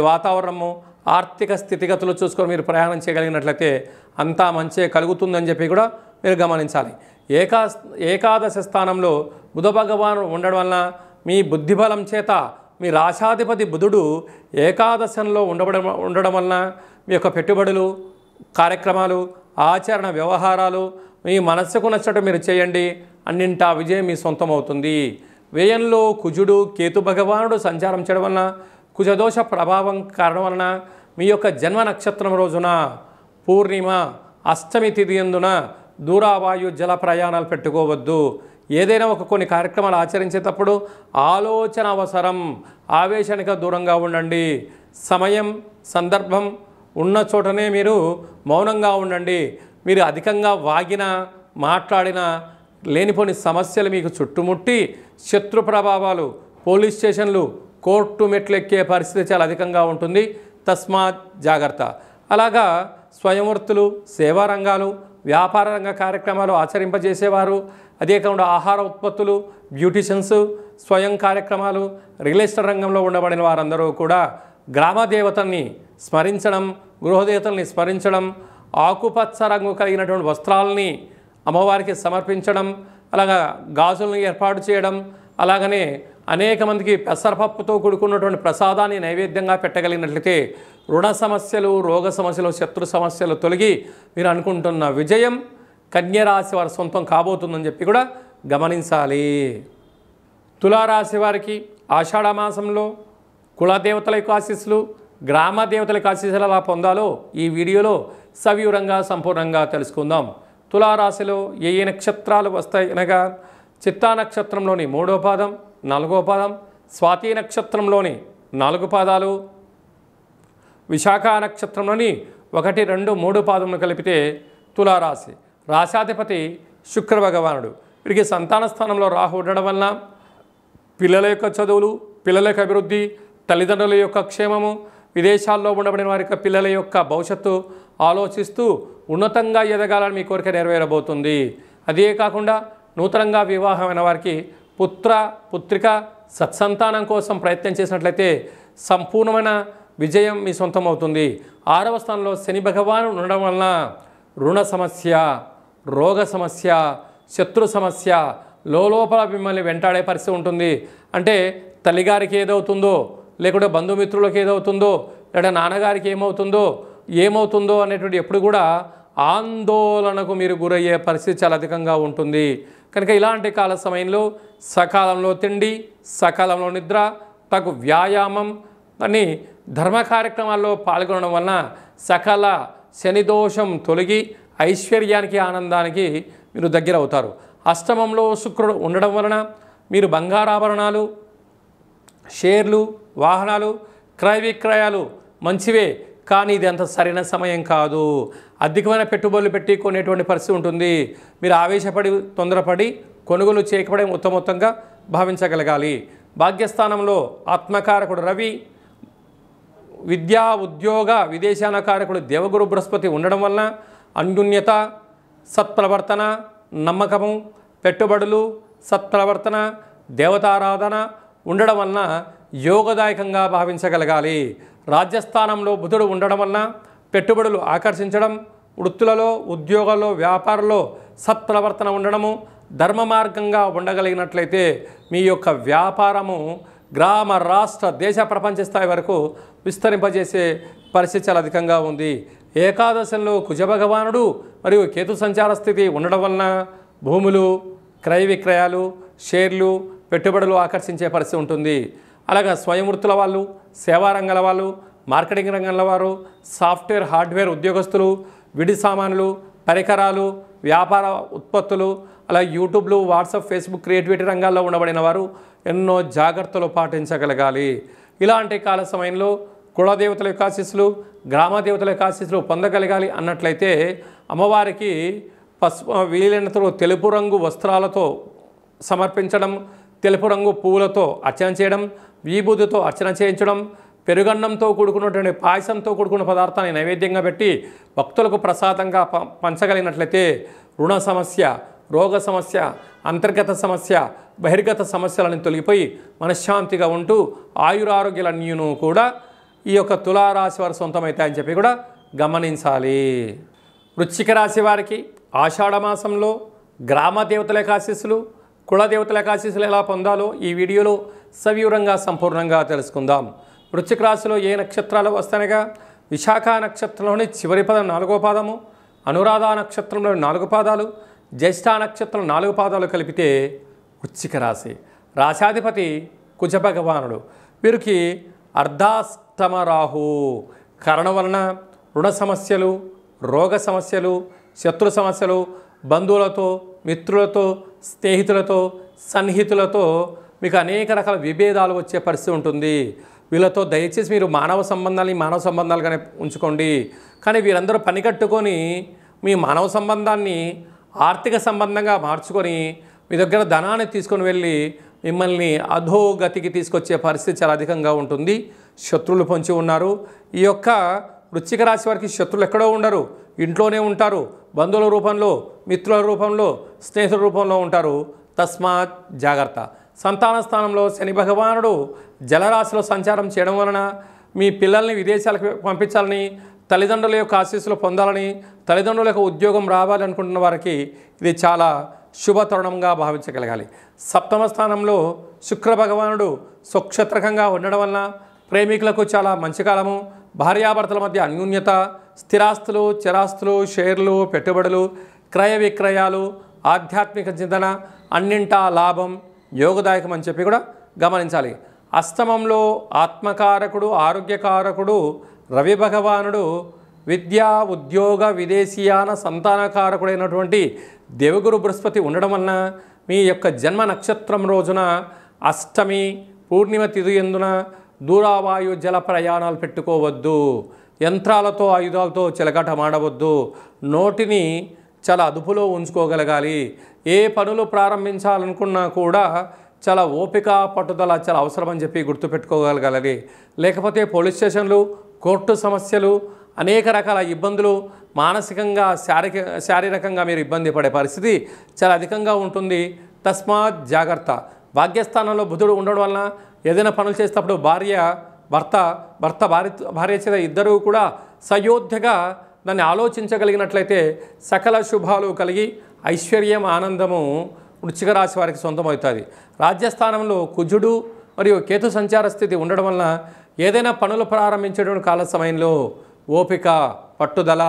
వాతావరణము ఆర్థిక స్థితిగతులు చూసుకొని మీరు ప్రయాణం చేయగలిగినట్లయితే అంతా మంచే కలుగుతుందని చెప్పి కూడా మీరు గమనించాలి. ఏకాదశ స్థానంలో బుధ భగవాను ఉండడం వలన మీ బుద్ధిబలం చేత మీ రాశాధిపతి బుధుడు ఏకాదశంలో ఉండడం వలన మీ యొక్క పెట్టుబడులు, కార్యక్రమాలు, ఆచరణ, వ్యవహారాలు మీ మనస్సుకు నచ్చినట్టు మీరు చేయండి. అన్నింటా విజయం మీ సొంతం అవుతుంది. వ్యయంలో కుజుడు, కేతు భగవానుడు సంచారం చేయడం వలన, కుజదోష ప్రభావం కారణం వలన మీ యొక్క జన్మ నక్షత్రం రోజున పూర్ణిమ, అష్టమి తిథి యందున దూరావాయు జల ప్రయాణాలు పెట్టుకోవద్దు. ఏదైనా కొన్ని కార్యక్రమాలు ఆచరించేటప్పుడు ఆలోచన అవసరం. ఆవేశానికి దూరంగా ఉండండి. సమయం, సందర్భం ఉన్న చోటనే మీరు మౌనంగా ఉండండి. మీరు అధికంగా వాగినా, మాట్లాడినా లేనిపోని సమస్యలు మీకు చుట్టుముట్టి శత్రు ప్రభావాలు, పోలీస్ స్టేషన్లు, కోర్టు మెట్లు ఎక్కే పరిస్థితి చాలా అధికంగా ఉంటుంది. తస్మాత్ జాగ్రత్త. అలాగా స్వయంవృత్తులు, సేవా రంగాలు, వ్యాపార రంగ కార్యక్రమాలు ఆచరింపజేసేవారు, అదే కాకుండా ఆహార ఉత్పత్తులు, బ్యూటిషియన్స్, స్వయం కార్యక్రమాలు, రియల్ ఎస్టేట్ రంగంలో ఉండబడిన వారందరూ కూడా గ్రామదేవతల్ని స్మరించడం, గృహదేవతల్ని స్మరించడం, ఆకుపచ్చ రంగు కలిగినటువంటి వస్త్రాలని అమ్మవారికి సమర్పించడం, అలాగా గాజులను ఏర్పాటు చేయడం, అలాగనే అనేక మందికి పెసరపప్పుతో కూడుకున్నటువంటి ప్రసాదాన్ని నైవేద్యంగా పెట్టగలిగినట్లయితే రుణ సమస్యలు, రోగ సమస్యలు, శత్రు సమస్యలు తొలగి మీరు అనుకుంటున్న విజయం కన్యరాశి వారి సొంతం కాబోతుందని చెప్పి కూడా గమనించాలి. తులారాశి వారికి ఆషాఢ మాసంలో కులదేవతల యొక్క ఆశీస్సులు, గ్రామ దేవతల యొక్క ఆశీస్సులు ఎలా పొందాలో ఈ వీడియోలో సవివరంగా సంపూర్ణంగా తెలుసుకుందాం. తులారాశిలో ఏ నక్షత్రాలు వస్తాయి అనగా చిత్తా నక్షత్రంలోని 3వ పాదం, 4వ పాదం, స్వాతి నక్షత్రంలోని 4 పాదాలు, విశాఖ నక్షత్రంలోని 1, 2, 3 పాదములు కలిపితే తులారాశి. రాశాధిపతి శుక్ర భగవానుడు. వీరికి సంతాన స్థానంలో రాహు ఉండడం వలన పిల్లల యొక్క చదువులు, పిల్లల యొక్క అభివృద్ధి, తల్లిదండ్రుల యొక్క క్షేమము, విదేశాల్లో ఉండబడిన వారి యొక్క పిల్లల యొక్క భవిష్యత్తు ఆలోచిస్తూ ఉన్నతంగా ఎదగాలని మీ కోరిక నెరవేరబోతుంది. అదే కాకుండా నూతనంగా వివాహమైన వారికి పుత్ర పుత్రిక సత్సంతానం కోసం ప్రయత్నం చేసినట్లయితే సంపూర్ణమైన విజయం మీ సొంతం అవుతుంది. 6వ స్థానంలో శని భగవానుడు ఉండడం వలన రుణ సమస్య, రోగ సమస్య, శత్రు సమస్య లోపల మిమ్మల్ని వెంటాడే పరిస్థితి ఉంటుంది. అంటే తల్లిగారికి ఏదవుతుందో, లేకుంటే బంధుమిత్రులకు ఏదవుతుందో, లేదా నాన్నగారికి ఏమవుతుందో అనేటువంటి ఎప్పుడు కూడా ఆందోళనకు మీరు గురయ్యే పరిస్థితి చాలా అధికంగా ఉంటుంది. కనుక ఇలాంటి కాల సమయంలో సకాలంలో తిండి, సకాలంలో నిద్ర, తగు వ్యాయామం అని ధర్మ కార్యక్రమాల్లో పాల్గొనడం వలన సకల శనిదోషం తొలగి ఐశ్వర్యానికి, ఆనందానికి మీరు దగ్గర అవుతారు. అష్టమంలో శుక్రుడు ఉండడం వలన మీరు బంగారాభరణాలు, షేర్లు, వాహనాలు, క్రయ విక్రయాలు మంచివే, కానీ ఇది అంత సరైన సమయం కాదు. అధికమైన పెట్టుబడులు పెట్టి కొనేటువంటి పరిస్థితి ఉంటుంది. మీరు ఆవేశపడి తొందరపడి కొనుగోలు చేయకపోవడం మొత్తంగా భావించగలగాలి. భాగ్యస్థానంలో ఆత్మకారకుడు రవి, విద్యా ఉద్యోగ విదేశాన కారకుడు దేవగురు బృహస్పతి ఉండడం వలన అన్యోన్యత, సత్ప్రవర్తన, నమ్మకము, పెట్టుబడులు, సత్ప్రవర్తన, దేవతారాధన ఉండడం వలన యోగదాయకంగా భావించగలగాలి. రాజ్యస్థానంలో బుధుడు ఉండడం వలన పెట్టుబడులు ఆకర్షించడం, వృత్తులలో, ఉద్యోగాల్లో, వ్యాపారంలో సత్ప్రవర్తన ఉండడము, ధర్మ మార్గంగా ఉండగలిగినట్లయితే మీ యొక్క వ్యాపారము గ్రామ, రాష్ట్ర, దేశ, ప్రపంచ స్థాయి వరకు విస్తరింపజేసే పరిస్థితి చాలా అధికంగా ఉంది. ఏకాదశంలో కుజ భగవానుడు మరియు కేతు సంచార స్థితి ఉండడం వలన భూములు, క్రయ విక్రయాలు, షేర్లు, పెట్టుబడులు ఆకర్షించే పరిస్థితి ఉంటుంది. అలాగే స్వయం వృత్తుల వాళ్ళు, సేవా రంగాల వాళ్ళు, మార్కెటింగ్ రంగంలో వారు, సాఫ్ట్వేర్, హార్డ్వేర్ ఉద్యోగస్తులు, విడి సామాన్లు, పరికరాలు, వ్యాపార ఉత్పత్తులు, అలా యూట్యూబ్లు, వాట్సాప్, ఫేస్బుక్, క్రియేటివిటీ రంగాల్లో ఉండబడిన వారు ఎన్నో జాగ్రత్తలు పాటించగలగాలి. ఇలాంటి కాల సమయంలో కులదేవతల యొక్క ఆశీస్సులు, గ్రామదేవతల యొక్క ఆశీస్సులు పొందగలగాలి అన్నట్లయితే అమ్మవారికి వీలైనంత తెలుపు రంగు వస్త్రాలతో సమర్పించడం, తెలుపు రంగు పువ్వులతో అర్చన చేయడం, విభూతితో అర్చన చేయించడం, పెరుగన్నంతో కూడుకున్నటువంటి పాయసంతో కూడుకున్న పదార్థాన్ని నైవేద్యంగా పెట్టి భక్తులకు ప్రసాదంగా పంచగలిగినట్లయితే రుణ సమస్య, రోగ సమస్య, అంతర్గత సమస్య, బహిర్గత సమస్యలను తొలగిపోయి మనశ్శాంతిగా ఉంటూ ఆయురారోగ్యాలన్నీను కూడా ఈ యొక్క తులారాశి వారి సొంతమవుతాయని చెప్పి కూడా గమనించాలి. వృశ్చిక రాశి వారికి ఆషాఢమాసంలో గ్రామ దేవతల యొక్క ఆశీస్సులు, కులదేవతల యొక్క ఆశీస్సులు ఎలా పొందాలో ఈ వీడియోలో సవివరంగా సంపూర్ణంగా తెలుసుకుందాం. వృశ్చిక రాశిలో ఏ నక్షత్రాలు వస్తాయనగా విశాఖ నక్షత్రంలోని చివరి పదం 4వ పాదము, అనురాధ నక్షత్రంలోని 4 పాదాలు, జ్యేష్ఠ నక్షత్రం 4 పాదాలు కలిపితే వృశ్చిక రాశి. రాశాధిపతి కుజ భగవానుడు. వీరికి అర్ధాష్టమ రాహు కారణం వలన రుణ సమస్యలు, రోగ సమస్యలు, శత్రు సమస్యలు, బంధువులతో, మిత్రులతో, స్నేహితులతో, సన్నిహితులతో మీకు అనేక రకాల విభేదాలు వచ్చే పరిస్థితి ఉంటుంది. వీళ్ళతో దయచేసి మీరు మానవ సంబంధాలుగానే ఉంచుకోండి. కానీ వీరందరూ పని కట్టుకొని మీ మానవ సంబంధాన్ని ఆర్థిక సంబంధంగా మార్చుకొని మీ దగ్గర ధనాన్ని తీసుకొని వెళ్ళి మిమ్మల్ని అధోగతికి తీసుకొచ్చే పరిస్థితి చాలా అధికంగా ఉంటుంది. శత్రువులు పొంచి ఉన్నారు. ఈ యొక్క వృశ్చిక రాశి వారికి శత్రువులు ఎక్కడో ఉండరు, ఇంట్లోనే ఉంటారు. బంధువుల రూపంలో, మిత్రుల రూపంలో, స్నేహితుల రూపంలో ఉంటారు. తస్మాత్ జాగ్రత్త. సంతాన స్థానంలో శని భగవానుడు జలరాశిలో సంచారం చేయడం వలన మీ పిల్లల్ని విదేశాలకు పంపించాలని, తల్లిదండ్రుల యొక్క ఆశీస్సులు పొందాలని, తల్లిదండ్రుల యొక్క ఉద్యోగం రావాలి అనుకుంటున్న వారికి ఇది చాలా శుభతరుణంగా భావించగలగాలి. సప్తమ స్థానంలో శుక్ర భగవానుడు స్వక్షత్రకంగా ఉండడం వలన ప్రేమికులకు చాలా మంచి కాలము. భార్యాభర్తల మధ్య అన్యోన్యత, స్థిరాస్తులు, చరాస్తులు, షేర్లు, పెట్టుబడులు, క్రయ విక్రయాలు, ఆధ్యాత్మిక చింతన అన్నింటా లాభం, యోగదాయకం అని చెప్పి కూడా గమనించాలి. అష్టమంలో ఆత్మకారకుడు, ఆరోగ్యకారకుడు రవి భగవానుడు విద్యా ఉద్యోగ విదేశీయాన సంతానకారకుడైనటువంటి దేవగురు బృహస్పతి ఉండడం వలన మీ యొక్క జన్మ నక్షత్రం రోజున అష్టమి, పూర్ణిమ తిథి ఎందున దూరవాయు జల ప్రయాణాలు పెట్టుకోవద్దు, యంత్రాలతో ఆయుధాలతో చిలకటమాడవద్దు, నోటిని చాలా అదుపులో ఉంచుకోగలగాలి. ఏ పనులు ప్రారంభించాలనుకున్నా కూడా చాలా ఓపిక పట్టుదల చాలా అవసరమని చెప్పి గుర్తుపెట్టుకోగలగాలి. లేకపోతే పోలీస్ స్టేషన్లు, కోర్టు సమస్యలు, అనేక రకాల ఇబ్బందులు, మానసికంగా శారీరకంగా మీరు ఇబ్బంది పడే పరిస్థితి చాలా అధికంగా ఉంటుంది. తస్మాత్ జాగ్రత్త. భాగ్యస్థానంలో బుధుడు ఉండడం వలన ఏదైనా పనులు చేసేటప్పుడు భార్య చేత ఇద్దరూ కూడా సయోధ్యగా దాన్ని ఆలోచించగలిగినట్లయితే సకల శుభాలు కలిగి ఐశ్వర్యం, ఆనందము వృశ్చిక రాశి వారికి సొంతమవుతుంది. రాజ్యస్థానంలో కుజుడు మరియు కేతు సంచార స్థితి ఉండడం వలన ఏదైనా పనులు ప్రారంభించేటువంటి కాల సమయంలో ఓపిక, పట్టుదల,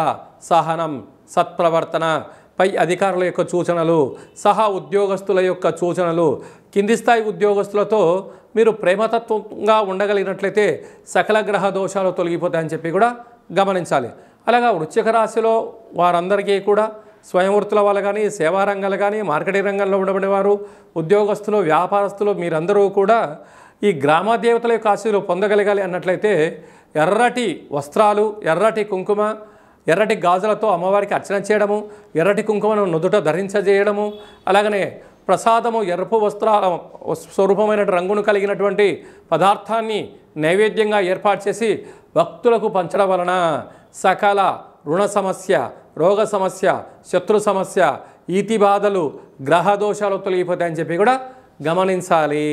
సహనం, సత్ప్రవర్తన, పై అధికారుల యొక్క సూచనలు, సహా ఉద్యోగస్తుల యొక్క సూచనలు, కింది స్థాయి ఉద్యోగస్తులతో మీరు ప్రేమతత్వంగా ఉండగలిగినట్లయితే సకల గ్రహ దోషాలు తొలగిపోతాయని చెప్పి కూడా గమనించాలి. అలాగా వృశ్చిక రాశిలో వారందరికీ కూడా స్వయంవృత్తుల వాళ్ళు కానీ, సేవా రంగాలు కానీ, మార్కెటింగ్ రంగంలో ఉండబడేవారు, ఉద్యోగస్తులు, వ్యాపారస్తులు మీరందరూ కూడా ఈ గ్రామ దేవతల యొక్క ఆశీస్సులు పొందగలగాలి అన్నట్లయితే ఎర్రటి వస్త్రాలు, ఎర్రటి కుంకుమ, ఎర్రటి గాజులతో అమ్మవారికి అర్చన చేయడము, ఎర్రటి కుంకుమను నుదుట ధరించజేయడము, అలాగనే ప్రసాదము ఎరుపు వస్త్రాల స్వరూపమైన రంగును కలిగినటువంటి పదార్థాన్ని నైవేద్యంగా ఏర్పాటు చేసి భక్తులకు పంచడం వలన సకల రుణ సమస్య, రోగ సమస్య, శత్రు సమస్య, ఈతి బాధలు, గ్రహ దోషాలు తొలగిపోతాయని చెప్పి కూడా గమనించాలి.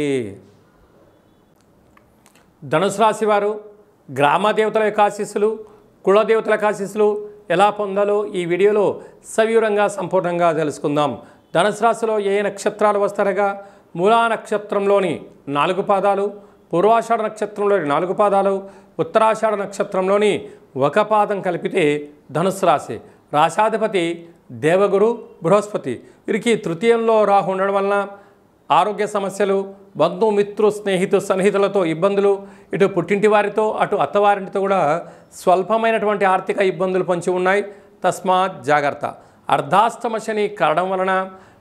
ధనుసు రాశి వారు గ్రామ దేవతల యొక్క ఆశీస్సులు, కులదేవతల ఆశీస్సులు ఎలా పొందాలో ఈ వీడియోలో సవివరంగా సంపూర్ణంగా తెలుసుకుందాం. ధనుసు రాశిలో ఏ నక్షత్రాలు వస్తారగా మూలా నక్షత్రంలోని 4 పాదాలు, పూర్వాషాఢ నక్షత్రంలోని 4 పాదాలు, ఉత్తరాషాఢ నక్షత్రంలోని 1 పాదం కలిపితే ధనుసు రాశి. రాశాధిపతి దేవగురు బృహస్పతి. వీరికి తృతీయంలో రాహు ఉండడం వలన ఆరోగ్య సమస్యలు, బంధుమిత్రు సన్నిహితులతో ఇబ్బందులు, ఇటు పుట్టింటి వారితో అటు అత్తవారింటితో కూడా స్వల్పమైనటువంటి ఆర్థిక ఇబ్బందులు పొంచి ఉన్నాయి. తస్మాత్ జాగ్రత్త. అర్ధాష్టమ శని కారణం వలన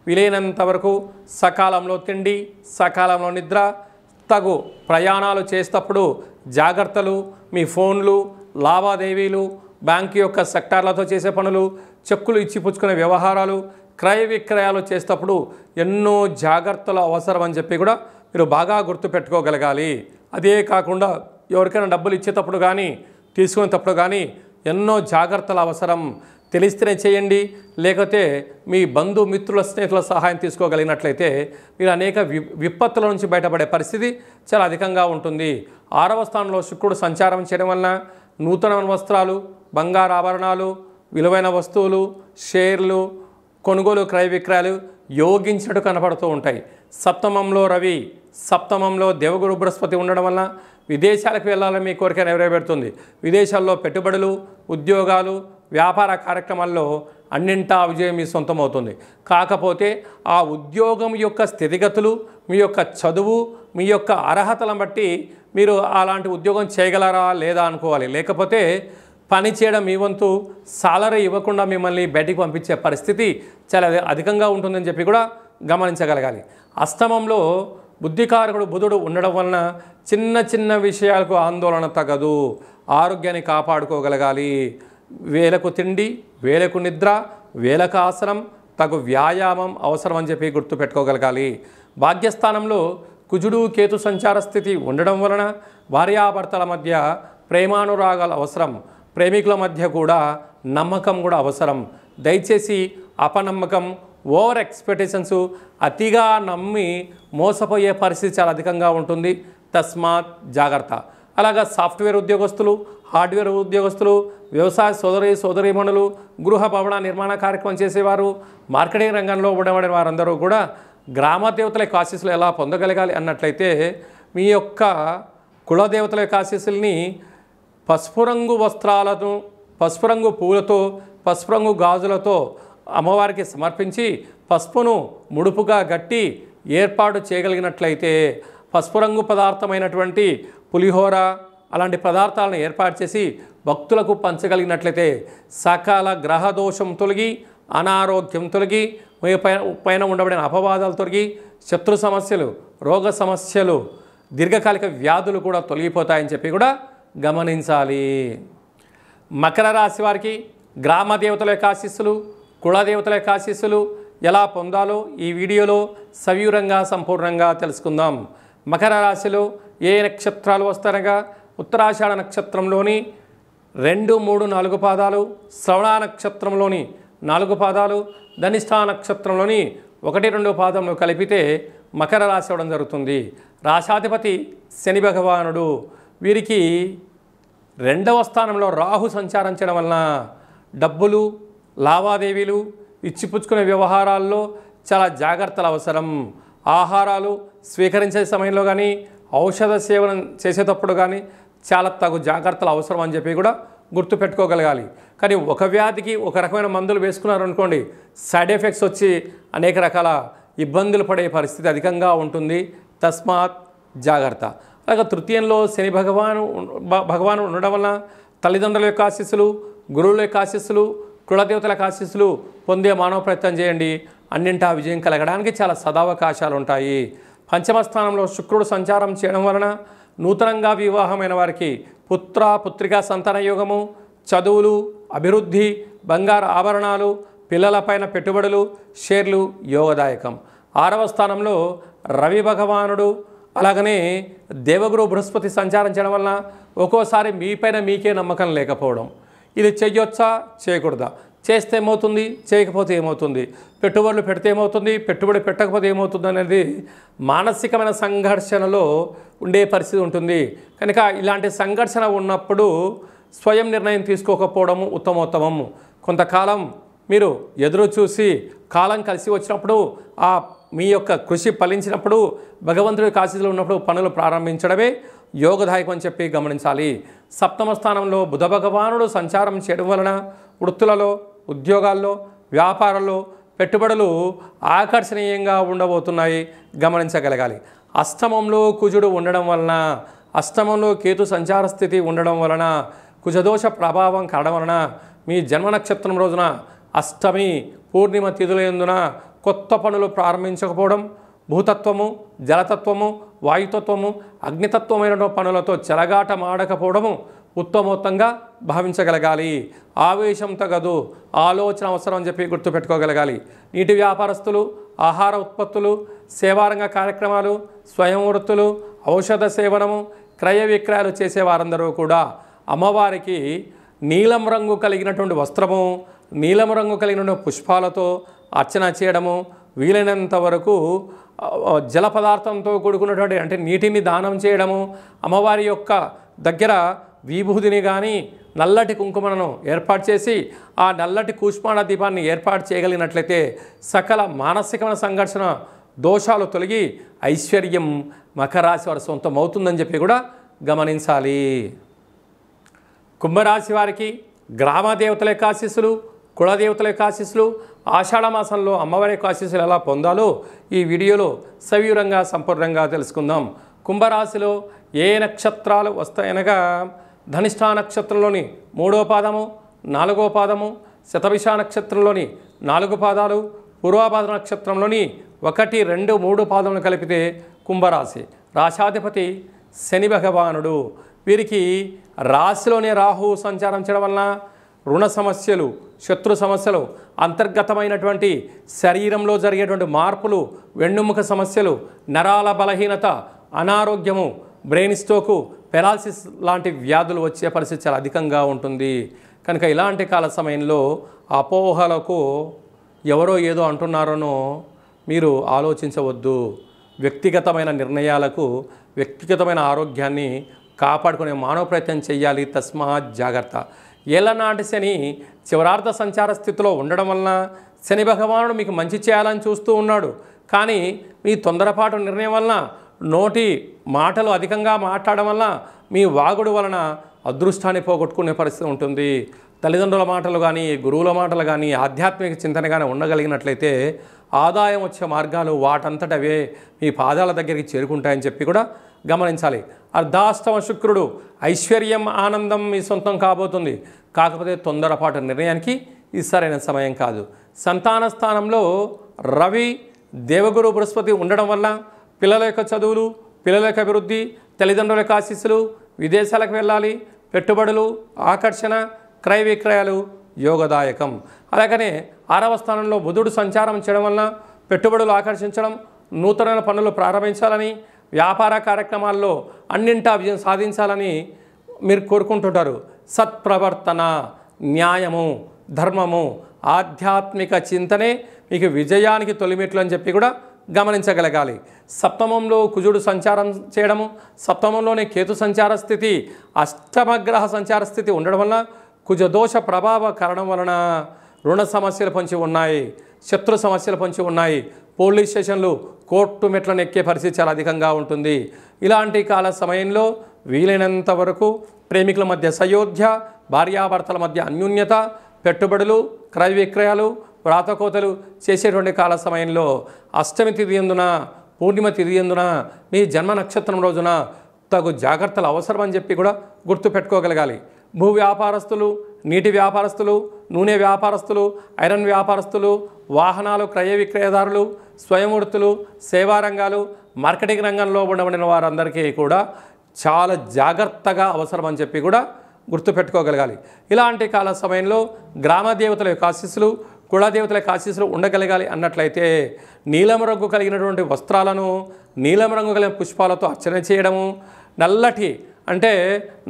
వీలైనంత వరకు సకాలంలో తిండి, సకాలంలో నిద్ర, తగు ప్రయాణాలు చేసేటప్పుడు జాగ్రత్తలు, మీ ఫోన్లు, లావాదేవీలు, బ్యాంకు యొక్క సెక్టార్లతో చేసే పనులు, చెక్కులు ఇచ్చిపుచ్చుకునే వ్యవహారాలు, క్రయ విక్రయాలు చేసేటప్పుడు ఎన్నో జాగ్రత్తలు అవసరం అని చెప్పి కూడా మీరు బాగా గుర్తుపెట్టుకోగలగాలి. అదే కాకుండా ఎవరికైనా డబ్బులు ఇచ్చేటప్పుడు కానీ, తీసుకునేటప్పుడు కానీ ఎన్నో జాగ్రత్తలు అవసరం. తెలిస్తేనే చేయండి, లేకపోతే మీ బంధుమిత్రుల స్నేహితుల సహాయం తీసుకోగలిగినట్లయితే మీరు అనేక విపత్తుల నుంచి బయటపడే పరిస్థితి చాలా అధికంగా ఉంటుంది. 6వ స్థానంలో శుక్రుడు సంచారం చేయడం వలన నూతన వస్త్రాలు, బంగారు ఆభరణాలు, విలువైన వస్తువులు, షేర్లు కొనుగోలు, క్రయ విక్రయాలు యోగించినట్టు కనపడుతూ ఉంటాయి. సప్తమంలో రవి, సప్తమంలో దేవగురు బృహస్పతి ఉండడం వలన విదేశాలకు వెళ్ళాలని మీ కోరిక నెరవేరుతుంది. విదేశాల్లో పెట్టుబడులు, ఉద్యోగాలు, వ్యాపార కార్యక్రమాల్లో అన్నింటా విజయం మీ సొంతమవుతుంది. కాకపోతే ఆ ఉద్యోగం యొక్క స్థితిగతులు, మీ యొక్క చదువు, మీ యొక్క అర్హతలను బట్టి మీరు అలాంటి ఉద్యోగం చేయగలరా లేదా అనుకోవాలి. లేకపోతే పని చేయడం మీ వంతు, సాలరీ ఇవ్వకుండా మిమ్మల్ని బయటికి పంపించే పరిస్థితి చాలా అధికంగా ఉంటుందని చెప్పి కూడా గమనించగలగాలి. అష్టమంలో బుద్ధికారకుడు బుధుడు ఉండడం వలన చిన్న చిన్న విషయాలకు ఆందోళన తగదు. ఆరోగ్యాన్ని కాపాడుకోగలగాలి. వేలకు తిండి, వేలకు నిద్ర, వేలకు ఆసనం, తగు వ్యాయామం అవసరం అని చెప్పి గుర్తుపెట్టుకోగలగాలి. భాగ్యస్థానంలో కుజుడు కేతు సంచార స్థితి ఉండడం వలన భార్యాభర్తల మధ్య ప్రేమానురాగాలు అవసరం. ప్రేమికుల మధ్య కూడా నమ్మకం కూడా అవసరం. దయచేసి అపనమ్మకం, ఓవర్ ఎక్స్పెక్టేషన్స్, అతిగా నమ్మి మోసపోయే పరిస్థితి చాలా అధికంగా ఉంటుంది. తస్మాత్ జాగ్రత్త. అలాగా సాఫ్ట్వేర్ ఉద్యోగస్తులు, హార్డ్వేర్ ఉద్యోగస్తులు, వ్యవసాయ సోదరీమణులు, గృహ భవన నిర్మాణ కార్యక్రమం చేసేవారు, మార్కెటింగ్ రంగంలో ఉండబడిన వారందరూ కూడా గ్రామ దేవతల యొక్క ఆశీస్సులు ఎలా పొందగలగాలి అన్నట్లయితే మీ యొక్క కులదేవతల యొక్క ఆశీస్సుల్ని పసుపు రంగు వస్త్రాలను, పసుపు రంగు పూలతో, పసుపు రంగు గాజులతో అమ్మవారికి సమర్పించి పసుపును ముడుపుగా గట్టి ఏర్పాటు చేయగలిగినట్లయితే, పసుపు రంగు పదార్థమైనటువంటి పులిహోర అలాంటి పదార్థాలను ఏర్పాటు చేసి భక్తులకు పంచగలిగినట్లయితే సకల గ్రహ దోషం తొలగి, అనారోగ్యం తొలగి, పైన ఉండబడిన అపవాదాలు తొలగి, శత్రు సమస్యలు, రోగ సమస్యలు, దీర్ఘకాలిక వ్యాధులు కూడా తొలగిపోతాయని చెప్పి కూడా గమనించాలి. మకర రాశి వారికి గ్రామ దేవతల యొక్క ఆశీస్సులు, కులదేవతల యొక్క ఆశీస్సులు ఎలా పొందాలో ఈ వీడియోలో సవివరంగా సంపూర్ణంగా తెలుసుకుందాం. మకర రాశిలో ఏ నక్షత్రాలు వస్తారనగా ఉత్తరాషాఢ నక్షత్రంలోని 2, 3, 4 పాదాలు, శ్రవణ నక్షత్రంలోని 4 పాదాలు, ధనిష్ఠా నక్షత్రంలోని 1, 2 పాదంలో కలిపితే మకర రాశి అవడం జరుగుతుంది. రాశాధిపతి శని భగవానుడు. వీరికి 2వ స్థానంలో రాహు సంచారం చేయడం వలన డబ్బులు, లావాదేవీలు, ఇచ్చిపుచ్చుకునే వ్యవహారాల్లో చాలా జాగ్రత్తలు అవసరం. ఆహారాలు స్వీకరించే సమయంలో కానీ, ఔషధ సేవనం చేసేటప్పుడు కానీ చాలా తగు జాగ్రత్తలు అవసరం అని చెప్పి కూడా గుర్తుపెట్టుకోగలగాలి. కానీ ఒక వ్యాధికి ఒక రకమైన మందులు వేసుకున్నారనుకోండి, సైడ్ ఎఫెక్ట్స్ వచ్చి అనేక రకాల ఇబ్బందులు పడే పరిస్థితి అధికంగా ఉంటుంది. తస్మాత్ జాగ్రత్త. అలాగే తృతీయంలో శని భగవాను ఉండడం వలన తల్లిదండ్రుల యొక్క ఆశీస్సులు, గురువుల యొక్క ఆశీస్సులు, కులదేవతల యొక్క ఆశీస్సులు పొందే మానవ ప్రయత్నం చేయండి. అన్నింటా విజయం కలగడానికి చాలా సదావకాశాలు ఉంటాయి. పంచమ స్థానంలో శుక్రుడు సంచారం చేయడం వలన నూతనంగా వివాహమైన వారికి పుత్ర పుత్రికా సంతాన యోగము, చదువులు, అభివృద్ధి, బంగారు ఆభరణాలు, పిల్లలపైన పెట్టుబడులు, షేర్లు యోగదాయకం. 6వ స్థానంలో రవి భగవానుడు, అలాగనే దేవగురు బృహస్పతి సంచారం చేయడం వలన ఒక్కోసారి మీపైన మీకే నమ్మకం లేకపోవడం. ఇది చెయ్యొచ్చా చేయకూడదా, చేస్తే ఏమవుతుంది, చేయకపోతే ఏమవుతుంది, పెట్టుబడులు పెడితే ఏమవుతుంది, పెట్టుబడి పెట్టకపోతే ఏమవుతుంది అనేది మానసికమైన సంఘర్షణలో ఉండే పరిస్థితి ఉంటుంది. కనుక ఇలాంటి సంఘర్షణ ఉన్నప్పుడు స్వయం నిర్ణయం తీసుకోకపోవడము ఉత్తమోత్తమము. కొంతకాలం మీరు ఎదురు చూసి కాలం కలిసి వచ్చినప్పుడు మీ యొక్క కృషి ఫలించినప్పుడు భగవంతుడి ఆశీస్సులు ఉన్నప్పుడు పనులు ప్రారంభించడమే యోగదాయకం అని చెప్పి గమనించాలి. 7వ స్థానంలో బుధ భగవానుడు సంచారం చేయడం వలన వృత్తులలో, ఉద్యోగాల్లో, వ్యాపారాల్లో పెట్టుబడులు ఆకర్షణీయంగా ఉండబోతున్నాయి, గమనించగలగాలి. అష్టమంలో కుజుడు ఉండడం వలన, అష్టమంలో కేతు సంచార స్థితి ఉండడం వలన, కుజదోష ప్రభావం కావడం వలన మీ జన్మ నక్షత్రం రోజున అష్టమి పూర్ణిమ తిథులందున కొత్త పనులు ప్రారంభించకపోవడం, భూతత్వము, జలతత్వము, వాయుతత్వము, అగ్నితత్వమైన పనులతో చెలగాటమాడకపోవడము ఉత్తమోత్తంగా భావించగలగాలి. ఆవేశం తగదు, ఆలోచన అవసరం అని చెప్పి గుర్తుపెట్టుకోగలగాలి. నీటి వ్యాపారస్తులు, ఆహార ఉత్పత్తులు, సేవారంగ కార్యక్రమాలు, స్వయం వృత్తులు, ఔషధ సేవనము, క్రయ విక్రయాలు చేసేవారందరూ కూడా అమ్మవారికి నీలం రంగు కలిగినటువంటి వస్త్రము, నీలం రంగు కలిగినటువంటి పుష్పాలతో అర్చన చేయడము, వీలైనంత వరకు జల పదార్థంతో కూడుకున్నటువంటి అంటే నీటిని దానం చేయడము, అమ్మవారి యొక్క దగ్గర విభూతిని కానీ నల్లటి కుంకుమను ఏర్పాటు చేసి ఆ నల్లటి కూష్మాండ దీపాన్ని ఏర్పాటు చేయగలిగినట్లయితే సకల మానసికమైన సంఘర్షణ దోషాలు తొలగి ఐశ్వర్యం మకరాశి వారి సొంతం అవుతుందని చెప్పి కూడా గమనించాలి. కుంభరాశి వారికి గ్రామ దేవతల యొక్క ఆశీస్సులు, కులదేవతల యొక్క ఆశీస్సులు, ఆషాఢ మాసంలో అమ్మవారి యొక్క ఆశీస్సులు ఎలా పొందాలో ఈ వీడియోలో సవివరంగా సంపూర్ణంగా తెలుసుకుందాం. కుంభరాశిలో ఏ నక్షత్రాలు వస్తాయనగా ధనిష్ఠా నక్షత్రంలోని 3వ పాదము, 4వ పాదము, శతభిష నక్షత్రంలోని 4 పాదాలు, పూర్వభాద్ర నక్షత్రంలోని 1, 2, 3 పాదములను కలిపితే కుంభరాశి. రాశాధిపతి శని భగవానుడు. వీరికి రాశిలోనే రాహు సంచారం చేయడం వలన రుణ సమస్యలు, శత్రు సమస్యలు, అంతర్గతమైనటువంటి శరీరంలో జరిగేటువంటి మార్పులు, వెన్నుముక సమస్యలు, నరాల బలహీనత, అనారోగ్యము, బ్రెయిన్ స్ట్రోకు, పెరాలసిస్ లాంటి వ్యాధులు వచ్చే పరిస్థితి చాలా అధికంగా ఉంటుంది. కనుక ఇలాంటి కాల సమయంలో అపోహలకు ఎవరో ఏదో అంటున్నారనో మీరు ఆలోచించవద్దు. వ్యక్తిగతమైన నిర్ణయాలకు, వ్యక్తిగతమైన ఆరోగ్యాన్ని కాపాడుకునే మానవ ప్రయత్నం చేయాలి. తస్మాత్ జాగ్రత్త. ఏళ్ళనాటి శని చివరార్థ సంచార స్థితిలో ఉండడం వలన శని భగవానుడు మీకు మంచి చేయాలని చూస్తూ ఉన్నాడు. కానీ మీ తొందరపాటు నిర్ణయం వలన, నోటి మాటలు అధికంగా మాట్లాడడం వలన, మీ వాగుడు వలన అదృష్టాన్ని పోగొట్టుకునే పరిస్థితి ఉంటుంది. తల్లిదండ్రుల మాటలు కానీ, గురువుల మాటలు కానీ, ఆధ్యాత్మిక చింతన కానీ ఉండగలిగినట్లయితే ఆదాయం వచ్చే మార్గాలు వాటంతటవే మీ పాదాల దగ్గరికి చేరుకుంటాయని చెప్పి కూడా గమనించాలి. అర్ధాష్టమ శుక్రుడు ఐశ్వర్యం, ఆనందం మీ సొంతం కాబోతుంది. కాకపోతే తొందరపాటు నిర్ణయానికి ఇది సరైన సమయం కాదు. సంతాన స్థానంలో రవి, దేవగురు బృహస్పతి ఉండడం వల్ల పిల్లల యొక్క చదువులు, పిల్లలకు అభివృద్ధి, తల్లిదండ్రులకు ఆశీస్సులు, విదేశాలకు వెళ్ళాలి, పెట్టుబడులు, ఆకర్షణ, క్రయ విక్రయాలు యోగదాయకం. అలాగనే 6వ స్థానంలో బుధుడు సంచారం చేయడం వలన పెట్టుబడులు ఆకర్షించడం, నూతన పనులు ప్రారంభించాలని, వ్యాపార కార్యక్రమాల్లో అన్నింటా విజయం సాధించాలని మీరు కోరుకుంటుంటారు. సత్ప్రవర్తన, న్యాయము, ధర్మము, ఆధ్యాత్మిక చింతనే మీకు విజయానికి తొలిమెట్లు అని చెప్పి కూడా గమనించగలగాలి. సప్తమంలో కుజుడు సంచారం చేయడము, సప్తమంలోనే కేతు సంచార స్థితి, అష్టమగ్రహ సంచార స్థితి ఉండడం వలన కుజదోష ప్రభావ కారణం వలన రుణ సమస్యలు పొంచి ఉన్నాయి, శత్రు సమస్యలు పొంచి ఉన్నాయి, పోలీస్ స్టేషన్లు, కోర్టు మెట్లను ఎక్కే పరిస్థితి చాలా అధికంగా ఉంటుంది. ఇలాంటి కాల సమయంలో వీలైనంత వరకు ప్రేమికుల మధ్య సయోధ్య, భార్యాభర్తల మధ్య అన్యోన్యత, పెట్టుబడులు, క్రయ విక్రయాలు, వ్రాతకోతలు చేసేటువంటి కాల సమయంలో అష్టమి తిథి యందున, పూర్ణిమ తిథి యందున, మీ జన్మ నక్షత్రం రోజున తగు జాగ్రత్తలు అవసరం అని చెప్పి కూడా గుర్తుపెట్టుకోగలగాలి. భూ వ్యాపారస్తులు, నీటి వ్యాపారస్తులు, నూనె వ్యాపారస్తులు, ఐరన్ వ్యాపారస్తులు, వాహనాలు క్రయ విక్రయదారులు, స్వయంవృత్తులు, సేవా రంగాలు, మార్కెటింగ్ రంగంలో ఉండబడిన వారందరికీ కూడా చాలా జాగ్రత్తగా అవసరం అని చెప్పి కూడా గుర్తుపెట్టుకోగలగాలి. ఇలాంటి కాల సమయంలో గ్రామ దేవతల యొక్క ఆశీస్సులు, కులదేవతల యొక్క ఆశీస్సులు ఉండగలగాలి అన్నట్లయితే నీలం రంగు కలిగినటువంటి వస్త్రాలను, నీలం రంగు కలిగిన పుష్పాలతో అర్చన చేయడము, నల్లటి అంటే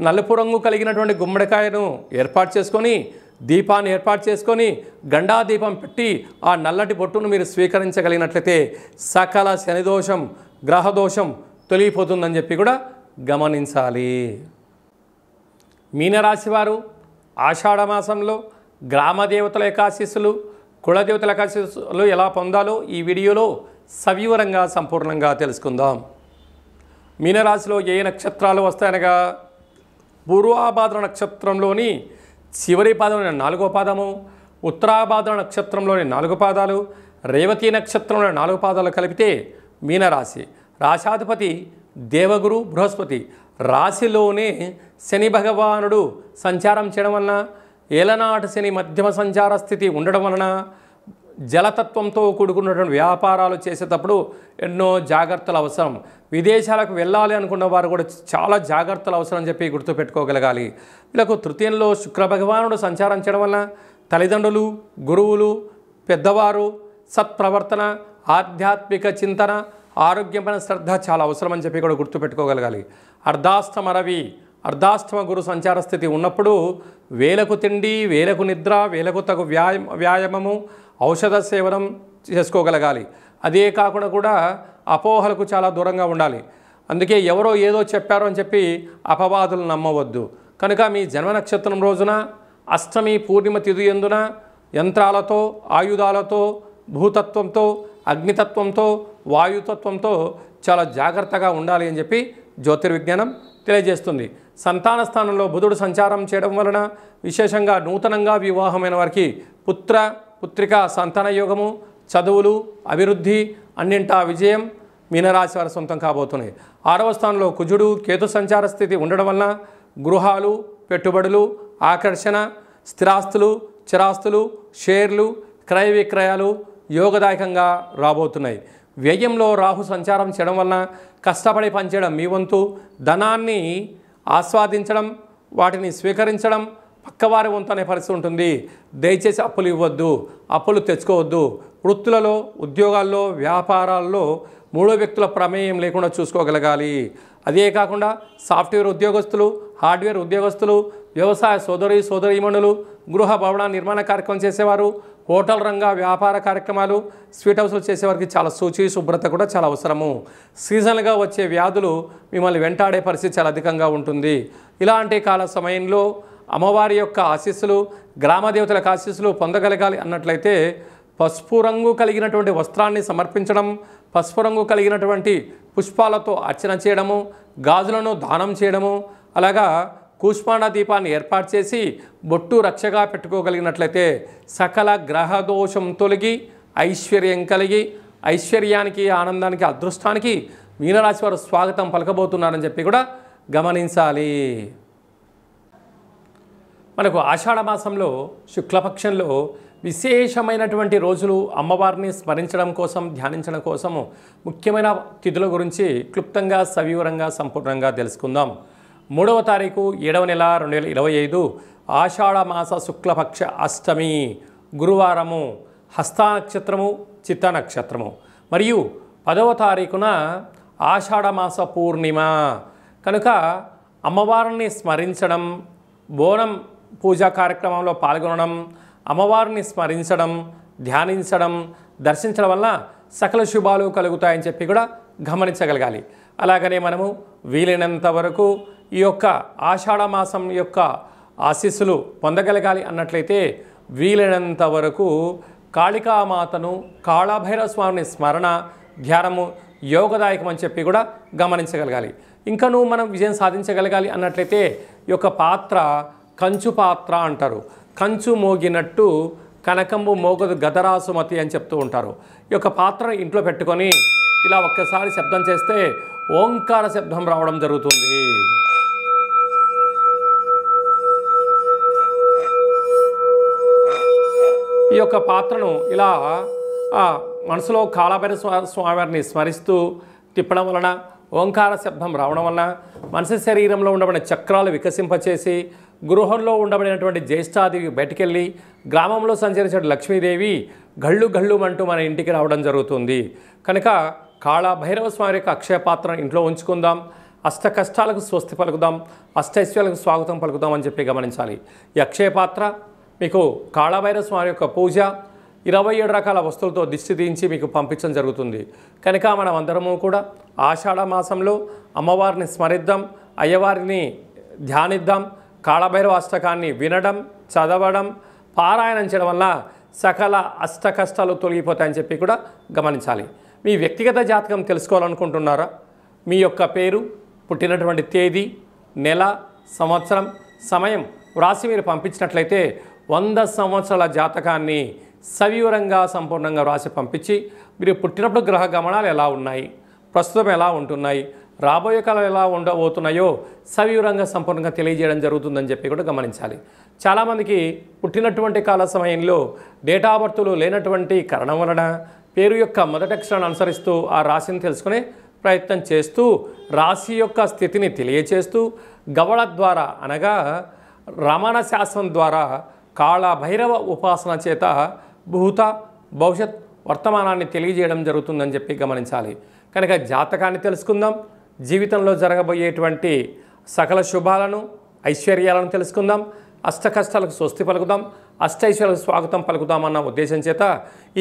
నలుపు రంగు కలిగినటువంటి గుమ్మడికాయను ఏర్పాటు చేసుకొని, దీపాన్ని ఏర్పాటు చేసుకొని, గండా దీపం పెట్టి ఆ నల్లటి బొట్టును మీరు స్వీకరించగలిగినట్లయితే సకల శనిదోషం, గ్రహదోషం తొలగిపోతుందని చెప్పి కూడా గమనించాలి. మీనరాశి వారు ఆషాఢమాసంలో గ్రామ దేవతల యొక్క ఆశీస్సులు, కులదేవతల యొక్క ఆశీస్సులు ఎలా పొందాలో ఈ వీడియోలో సవివరంగా సంపూర్ణంగా తెలుసుకుందాం. మీనరాశిలో ఏ నక్షత్రాలు వస్తాయనగా పూర్వాభాద్ర నక్షత్రంలోని చివరి పాదమైన 4వ పాదము, ఉత్తరాభాద్ర నక్షత్రంలోని 4 పాదాలు, రేవతి నక్షత్రంలోని 4 పాదాలు కలిపితే మీనరాశి. రాశాధిపతి దేవగురు బృహస్పతి. రాశిలోనే శని భగవానుడు సంచారం చేయడం వలన, ఏలనాటి శని మధ్యమ సంచార స్థితి ఉండడం వలన జలతత్వంతో కూడుకున్నటువంటి వ్యాపారాలు చేసేటప్పుడు ఎన్నో జాగ్రత్తలు అవసరం. విదేశాలకు వెళ్ళాలి అనుకున్న వారు కూడా చాలా జాగ్రత్తలు అవసరం అని చెప్పి గుర్తుపెట్టుకోగలగాలి. వీళ్ళకు తృతీయంలో శుక్ర భగవానుడు సంచారం చేయడం వలన తల్లిదండ్రులు, గురువులు, పెద్దవారు, సత్ప్రవర్తన, ఆధ్యాత్మిక చింతన, ఆరోగ్యమైన శ్రద్ధ చాలా అవసరం అని చెప్పి కూడా గుర్తుపెట్టుకోగలగాలి. అర్ధాష్టమ రవి, అర్ధాష్టమ గురు సంచార స్థితి ఉన్నప్పుడు వేలకు తిండి, వేలకు నిద్ర, వేలకు తగు వ్యాయామము, ఔషధ సేవనం చేసుకోగలగాలి. అదే కాకుండా కూడా అపోహలకు చాలా దూరంగా ఉండాలి. అందుకే ఎవరో ఏదో చెప్పారో అని చెప్పి అపవాదులు నమ్మవద్దు. కనుక మీ జన్మ నక్షత్రం రోజున అష్టమి పూర్ణిమ తిథి యందున యంత్రాలతో, ఆయుధాలతో, భూతత్వంతో, అగ్నితత్వంతో, వాయుతత్వంతో చాలా జాగ్రత్తగా ఉండాలి అని చెప్పి జ్యోతిర్విజ్ఞానం తెలియజేస్తుంది. సంతాన స్థానంలో బుధుడు సంచారం చేయడం వలన విశేషంగా నూతనంగా వివాహమైన వారికి పుత్రిక సంతాన యోగము, చదువులు, అభివృద్ధి, అన్నింటా విజయం మీనరాశి వారి సొంతం కాబోతున్నాయి. 6వ స్థానంలో కుజుడు కేతు సంచార స్థితి ఉండడం వలన గృహాలు, పెట్టుబడులు, ఆకర్షణ, స్థిరాస్తులు, చిరాస్తులు, షేర్లు, క్రయ విక్రయాలు యోగదాయకంగా రాబోతున్నాయి. వ్యయంలో రాహు సంచారం చేయడం వలన కష్టపడి పనిచేయడం మీ వంతు, ధనాన్ని ఆస్వాదించడం, వాటిని స్వీకరించడం పక్కవారి వంతు అనే పరిస్థితి ఉంటుంది. దయచేసి అప్పులు ఇవ్వద్దు, అప్పులు తెచ్చుకోవద్దు. వృత్తులలో, ఉద్యోగాల్లో, వ్యాపారాల్లో 3వ వ్యక్తుల ప్రమేయం లేకుండా చూసుకోగలగాలి. అదే కాకుండా సాఫ్ట్వేర్ ఉద్యోగస్తులు, హార్డ్వేర్ ఉద్యోగస్తులు, వ్యవసాయ సోదరీమణులు, గృహ భవన నిర్మాణ కార్యక్రమం చేసేవారు, హోటల్ రంగ వ్యాపార కార్యక్రమాలు, స్వీట్ హౌస్లు చేసేవారికి చాలా శుచి శుభ్రత కూడా చాలా అవసరము. సీజనల్గా వచ్చే వ్యాధులు మిమ్మల్ని వెంటాడే పరిస్థితి చాలా అధికంగా ఉంటుంది. ఇలాంటి కాల సమయంలో అమ్మవారి యొక్క ఆశీస్సులు, గ్రామదేవతల ఆశీస్సులు పొందగలగాలి అన్నట్లయితే పసుపు రంగు కలిగినటువంటి వస్త్రాన్ని సమర్పించడం, పసుపు రంగు కలిగినటువంటి పుష్పాలతో అర్చన చేయడము, గాజులను దానం చేయడము, అలాగా కూష్మాండ దీపాన్ని ఏర్పాటు చేసి బొట్టు రక్షగా పెట్టుకోగలిగినట్లయితే సకల గ్రహదోషం తొలగి ఐశ్వర్యం కలిగి ఐశ్వర్యానికి, ఆనందానికి, అదృష్టానికి మీనరాశి వారు స్వాగతం పలకబోతున్నారని చెప్పి కూడా గమనించాలి. మనకు ఆషాఢ మాసంలో శుక్లపక్షంలో విశేషమైనటువంటి రోజులు అమ్మవారిని స్మరించడం కోసం, ధ్యానించడం కోసము ముఖ్యమైన తిథుల గురించి క్లుప్తంగా, సవివరంగా, సంపూర్ణంగా తెలుసుకుందాం. 3వ తారీఖు 7వ నెల 2025 ఆషాఢ మాస శుక్లపక్ష అష్టమి గురువారము, హస్త నక్షత్రము, చిత్త నక్షత్రము. మరియు 10వ తారీఖున ఆషాఢ మాస పూర్ణిమ కనుక అమ్మవారిని స్మరించడం, బోనం పూజా కార్యక్రమంలో పాల్గొనడం, అమ్మవారిని స్మరించడం, ధ్యానించడం, దర్శించడం వల్ల సకల శుభాలు కలుగుతాయని చెప్పి కూడా గమనించగలగాలి. అలాగనే మనము వీలైనంత వరకు ఈ యొక్క ఆషాఢ మాసం యొక్క ఆశీస్సులు పొందగలగాలి అన్నట్లయితే వీలైనంత వరకు కాళికామాతను, కాళభైరవ స్వామిని స్మరణ, ధ్యానము యోగదాయకం అని చెప్పి కూడా గమనించగలగాలి. ఇంకనూ మనం విజయం సాధించగలగాలి అన్నట్లయితే ఈ యొక్క పాత్ర కంచు పాత్ర అంటారు. కంచు మోగినట్టు కనకంబు మోగదు గదరాసుమతి అని చెప్తూ ఉంటారు. ఈ యొక్క పాత్రను ఇంట్లో పెట్టుకొని ఇలా ఒక్కసారి శబ్దం చేస్తే ఓంకార శబ్దం రావడం జరుగుతుంది. ఈ యొక్క పాత్రను ఇలా మనసులో కాళభైరవ స్వామివారిని స్మరిస్తూ తిప్పడం వలన, ఓంకార శబ్దం రావడం వలన మనిషి శరీరంలో ఉండబడిన చక్రాలు వికసింపచేసి గృహంలో ఉండబడినటువంటి జ్యేష్ఠాదేవి బయటికెళ్ళి గ్రామంలో సంచరించిన లక్ష్మీదేవి గళ్ళు గళ్ళు అంటూ మన ఇంటికి రావడం జరుగుతుంది. కనుక కాళభైరవ స్వామి యొక్క అక్షయ పాత్రను ఇంట్లో ఉంచుకుందాం. అష్ట కష్టాలకు స్వస్తి పలుకుదాం, అష్టైశ్వర్యాలకు స్వాగతం పలుకుదాం అని చెప్పి గమనించాలి. ఈ అక్షయ పాత్ర మీకు కాళభైరవ స్వామి యొక్క పూజ 27 రకాల వస్తువులతో దిష్టి తీయించి మీకు పంపించడం జరుగుతుంది. కనుక మనం అందరము కూడా ఆషాఢ మాసంలో అమ్మవారిని స్మరిద్దాం, అయ్యవారిని ధ్యానిద్దాం, కాళభైరవ అష్టకాన్ని వినడం, చదవడం, పారాయణం చేయడం వల్ల సకల అష్ట కష్టాలు తొలగిపోతాయని చెప్పి కూడా గమనించాలి. మీ వ్యక్తిగత జాతకం తెలుసుకోవాలనుకుంటున్నారా? మీ యొక్క పేరు, పుట్టినటువంటి తేదీ, నెల, సంవత్సరం, సమయం వ్రాసి మీరు పంపించినట్లయితే 100 సంవత్సరాల జాతకాన్ని సవివరంగా, సంపూర్ణంగా వ్రాసి పంపించి మీరు పుట్టినప్పుడు గ్రహ గమనాలు ఎలా ఉన్నాయి, ప్రస్తుతం ఎలా ఉంటున్నాయి, రాబోయే కాలం ఎలా ఉండబోతున్నాయో సవివరంగా, సంపూర్ణంగా తెలియజేయడం జరుగుతుందని చెప్పి కూడా గమనించాలి. చాలామందికి పుట్టినటువంటి కాల సమయంలో డేటా ఆఫ్ బర్త్లు లేనటువంటి కారణం వలన పేరు యొక్క మొదటి అక్షరాన్ని అనుసరిస్తూ ఆ రాశిని తెలుసుకునే ప్రయత్నం చేస్తూ, రాశి యొక్క స్థితిని తెలియచేస్తూ గవళ ద్వారా అనగా రమణ శాస్త్రం ద్వారా కాళభైరవ ఉపాసన చేత భూత, భవిష్యత్, వర్తమానాన్ని తెలియజేయడం జరుగుతుందని చెప్పి గమనించాలి. కనుక జాతకాన్ని తెలుసుకుందాం, జీవితంలో జరగబోయేటువంటి సకల శుభాలను, ఐశ్వర్యాలను తెలుసుకుందాం, అష్ట కష్టాలకు స్వస్తి పలుకుదాం, అష్టైశ్వర్యాలకు స్వాగతం పలుకుదాం అన్న ఉద్దేశం చేత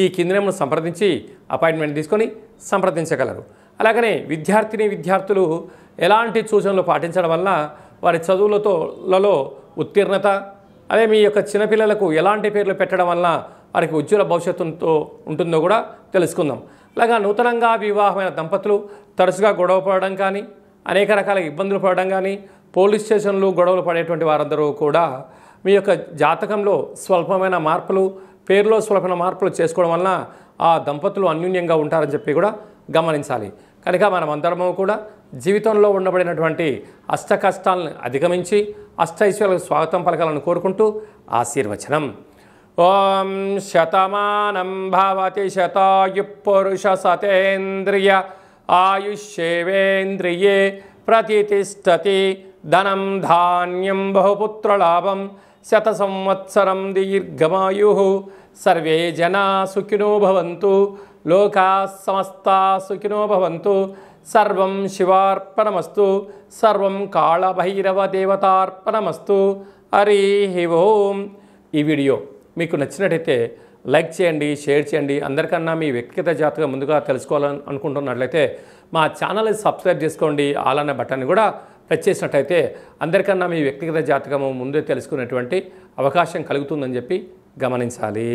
ఈ కింది నెంబర్ను సంప్రదించి అపాయింట్మెంట్ తీసుకొని సంప్రదించగలరు. అలాగనే విద్యార్థులు ఎలాంటి సూచనలు పాటించడం వల్ల వారి చదువులలో ఉత్తీర్ణత, అదే మీ యొక్క చిన్నపిల్లలకు ఎలాంటి పేర్లు పెట్టడం వల్ల వారికి ఉజ్వల భవిష్యత్తుతో ఉంటుందో కూడా తెలుసుకుందాం. అలాగా నూతనంగా వివాహమైన దంపతులు తరచుగా గొడవ పడడం కానీ, అనేక రకాల ఇబ్బందులు పడడం కానీ, పోలీస్ స్టేషన్లు గొడవలు పడేటువంటి వారందరూ కూడా మీ యొక్క జాతకంలో స్వల్పమైన మార్పులు, పేరులో స్వల్పమైన మార్పులు చేసుకోవడం వలన ఆ దంపతులు అన్యూన్యంగా ఉంటారని చెప్పి కూడా గమనించాలి. కనుక మనమందరము కూడా జీవితంలో ఉండబడినటువంటి అష్ట కష్టాలను అధిగమించి అష్టైశ్వర్యాలకు స్వాగతం పలకాలని కోరుకుంటూ ఆశీర్వచనం. ఓం శతమానం భవతి శతాయు పురుష సతేంద్రియ ఆయుష్యేవేంద్రియే ప్రతిష్టతి ధనం ధాన్యం బహుపుత్రలాభం శత సంవత్సరం దీర్ఘమాయు సర్వే జనా సుఖినో భవంతు లోకా సమస్తా సుఖినో భవంతు సర్వం శివార్పణమస్తు సర్వం కాళభైరవ దేవతార్పణమస్తు. హరి ఓం. ఈ వీడియో మీకు నచ్చినట్టయితే లైక్ చేయండి, షేర్ చేయండి. అందరికన్నా మీ వ్యక్తిగత జాతకం ముందుగా తెలుసుకోవాలని అనుకుంటున్నట్లయితే మా ఛానల్ని సబ్స్క్రైబ్ చేసుకోండి. ఆల్ అనే బటన్ని కూడా ప్రెస్ చేసినట్టయితే అందరికన్నా మీ వ్యక్తిగత జాతకము ముందే తెలుసుకునేటువంటి అవకాశం కలుగుతుందని చెప్పి గమనించాలి.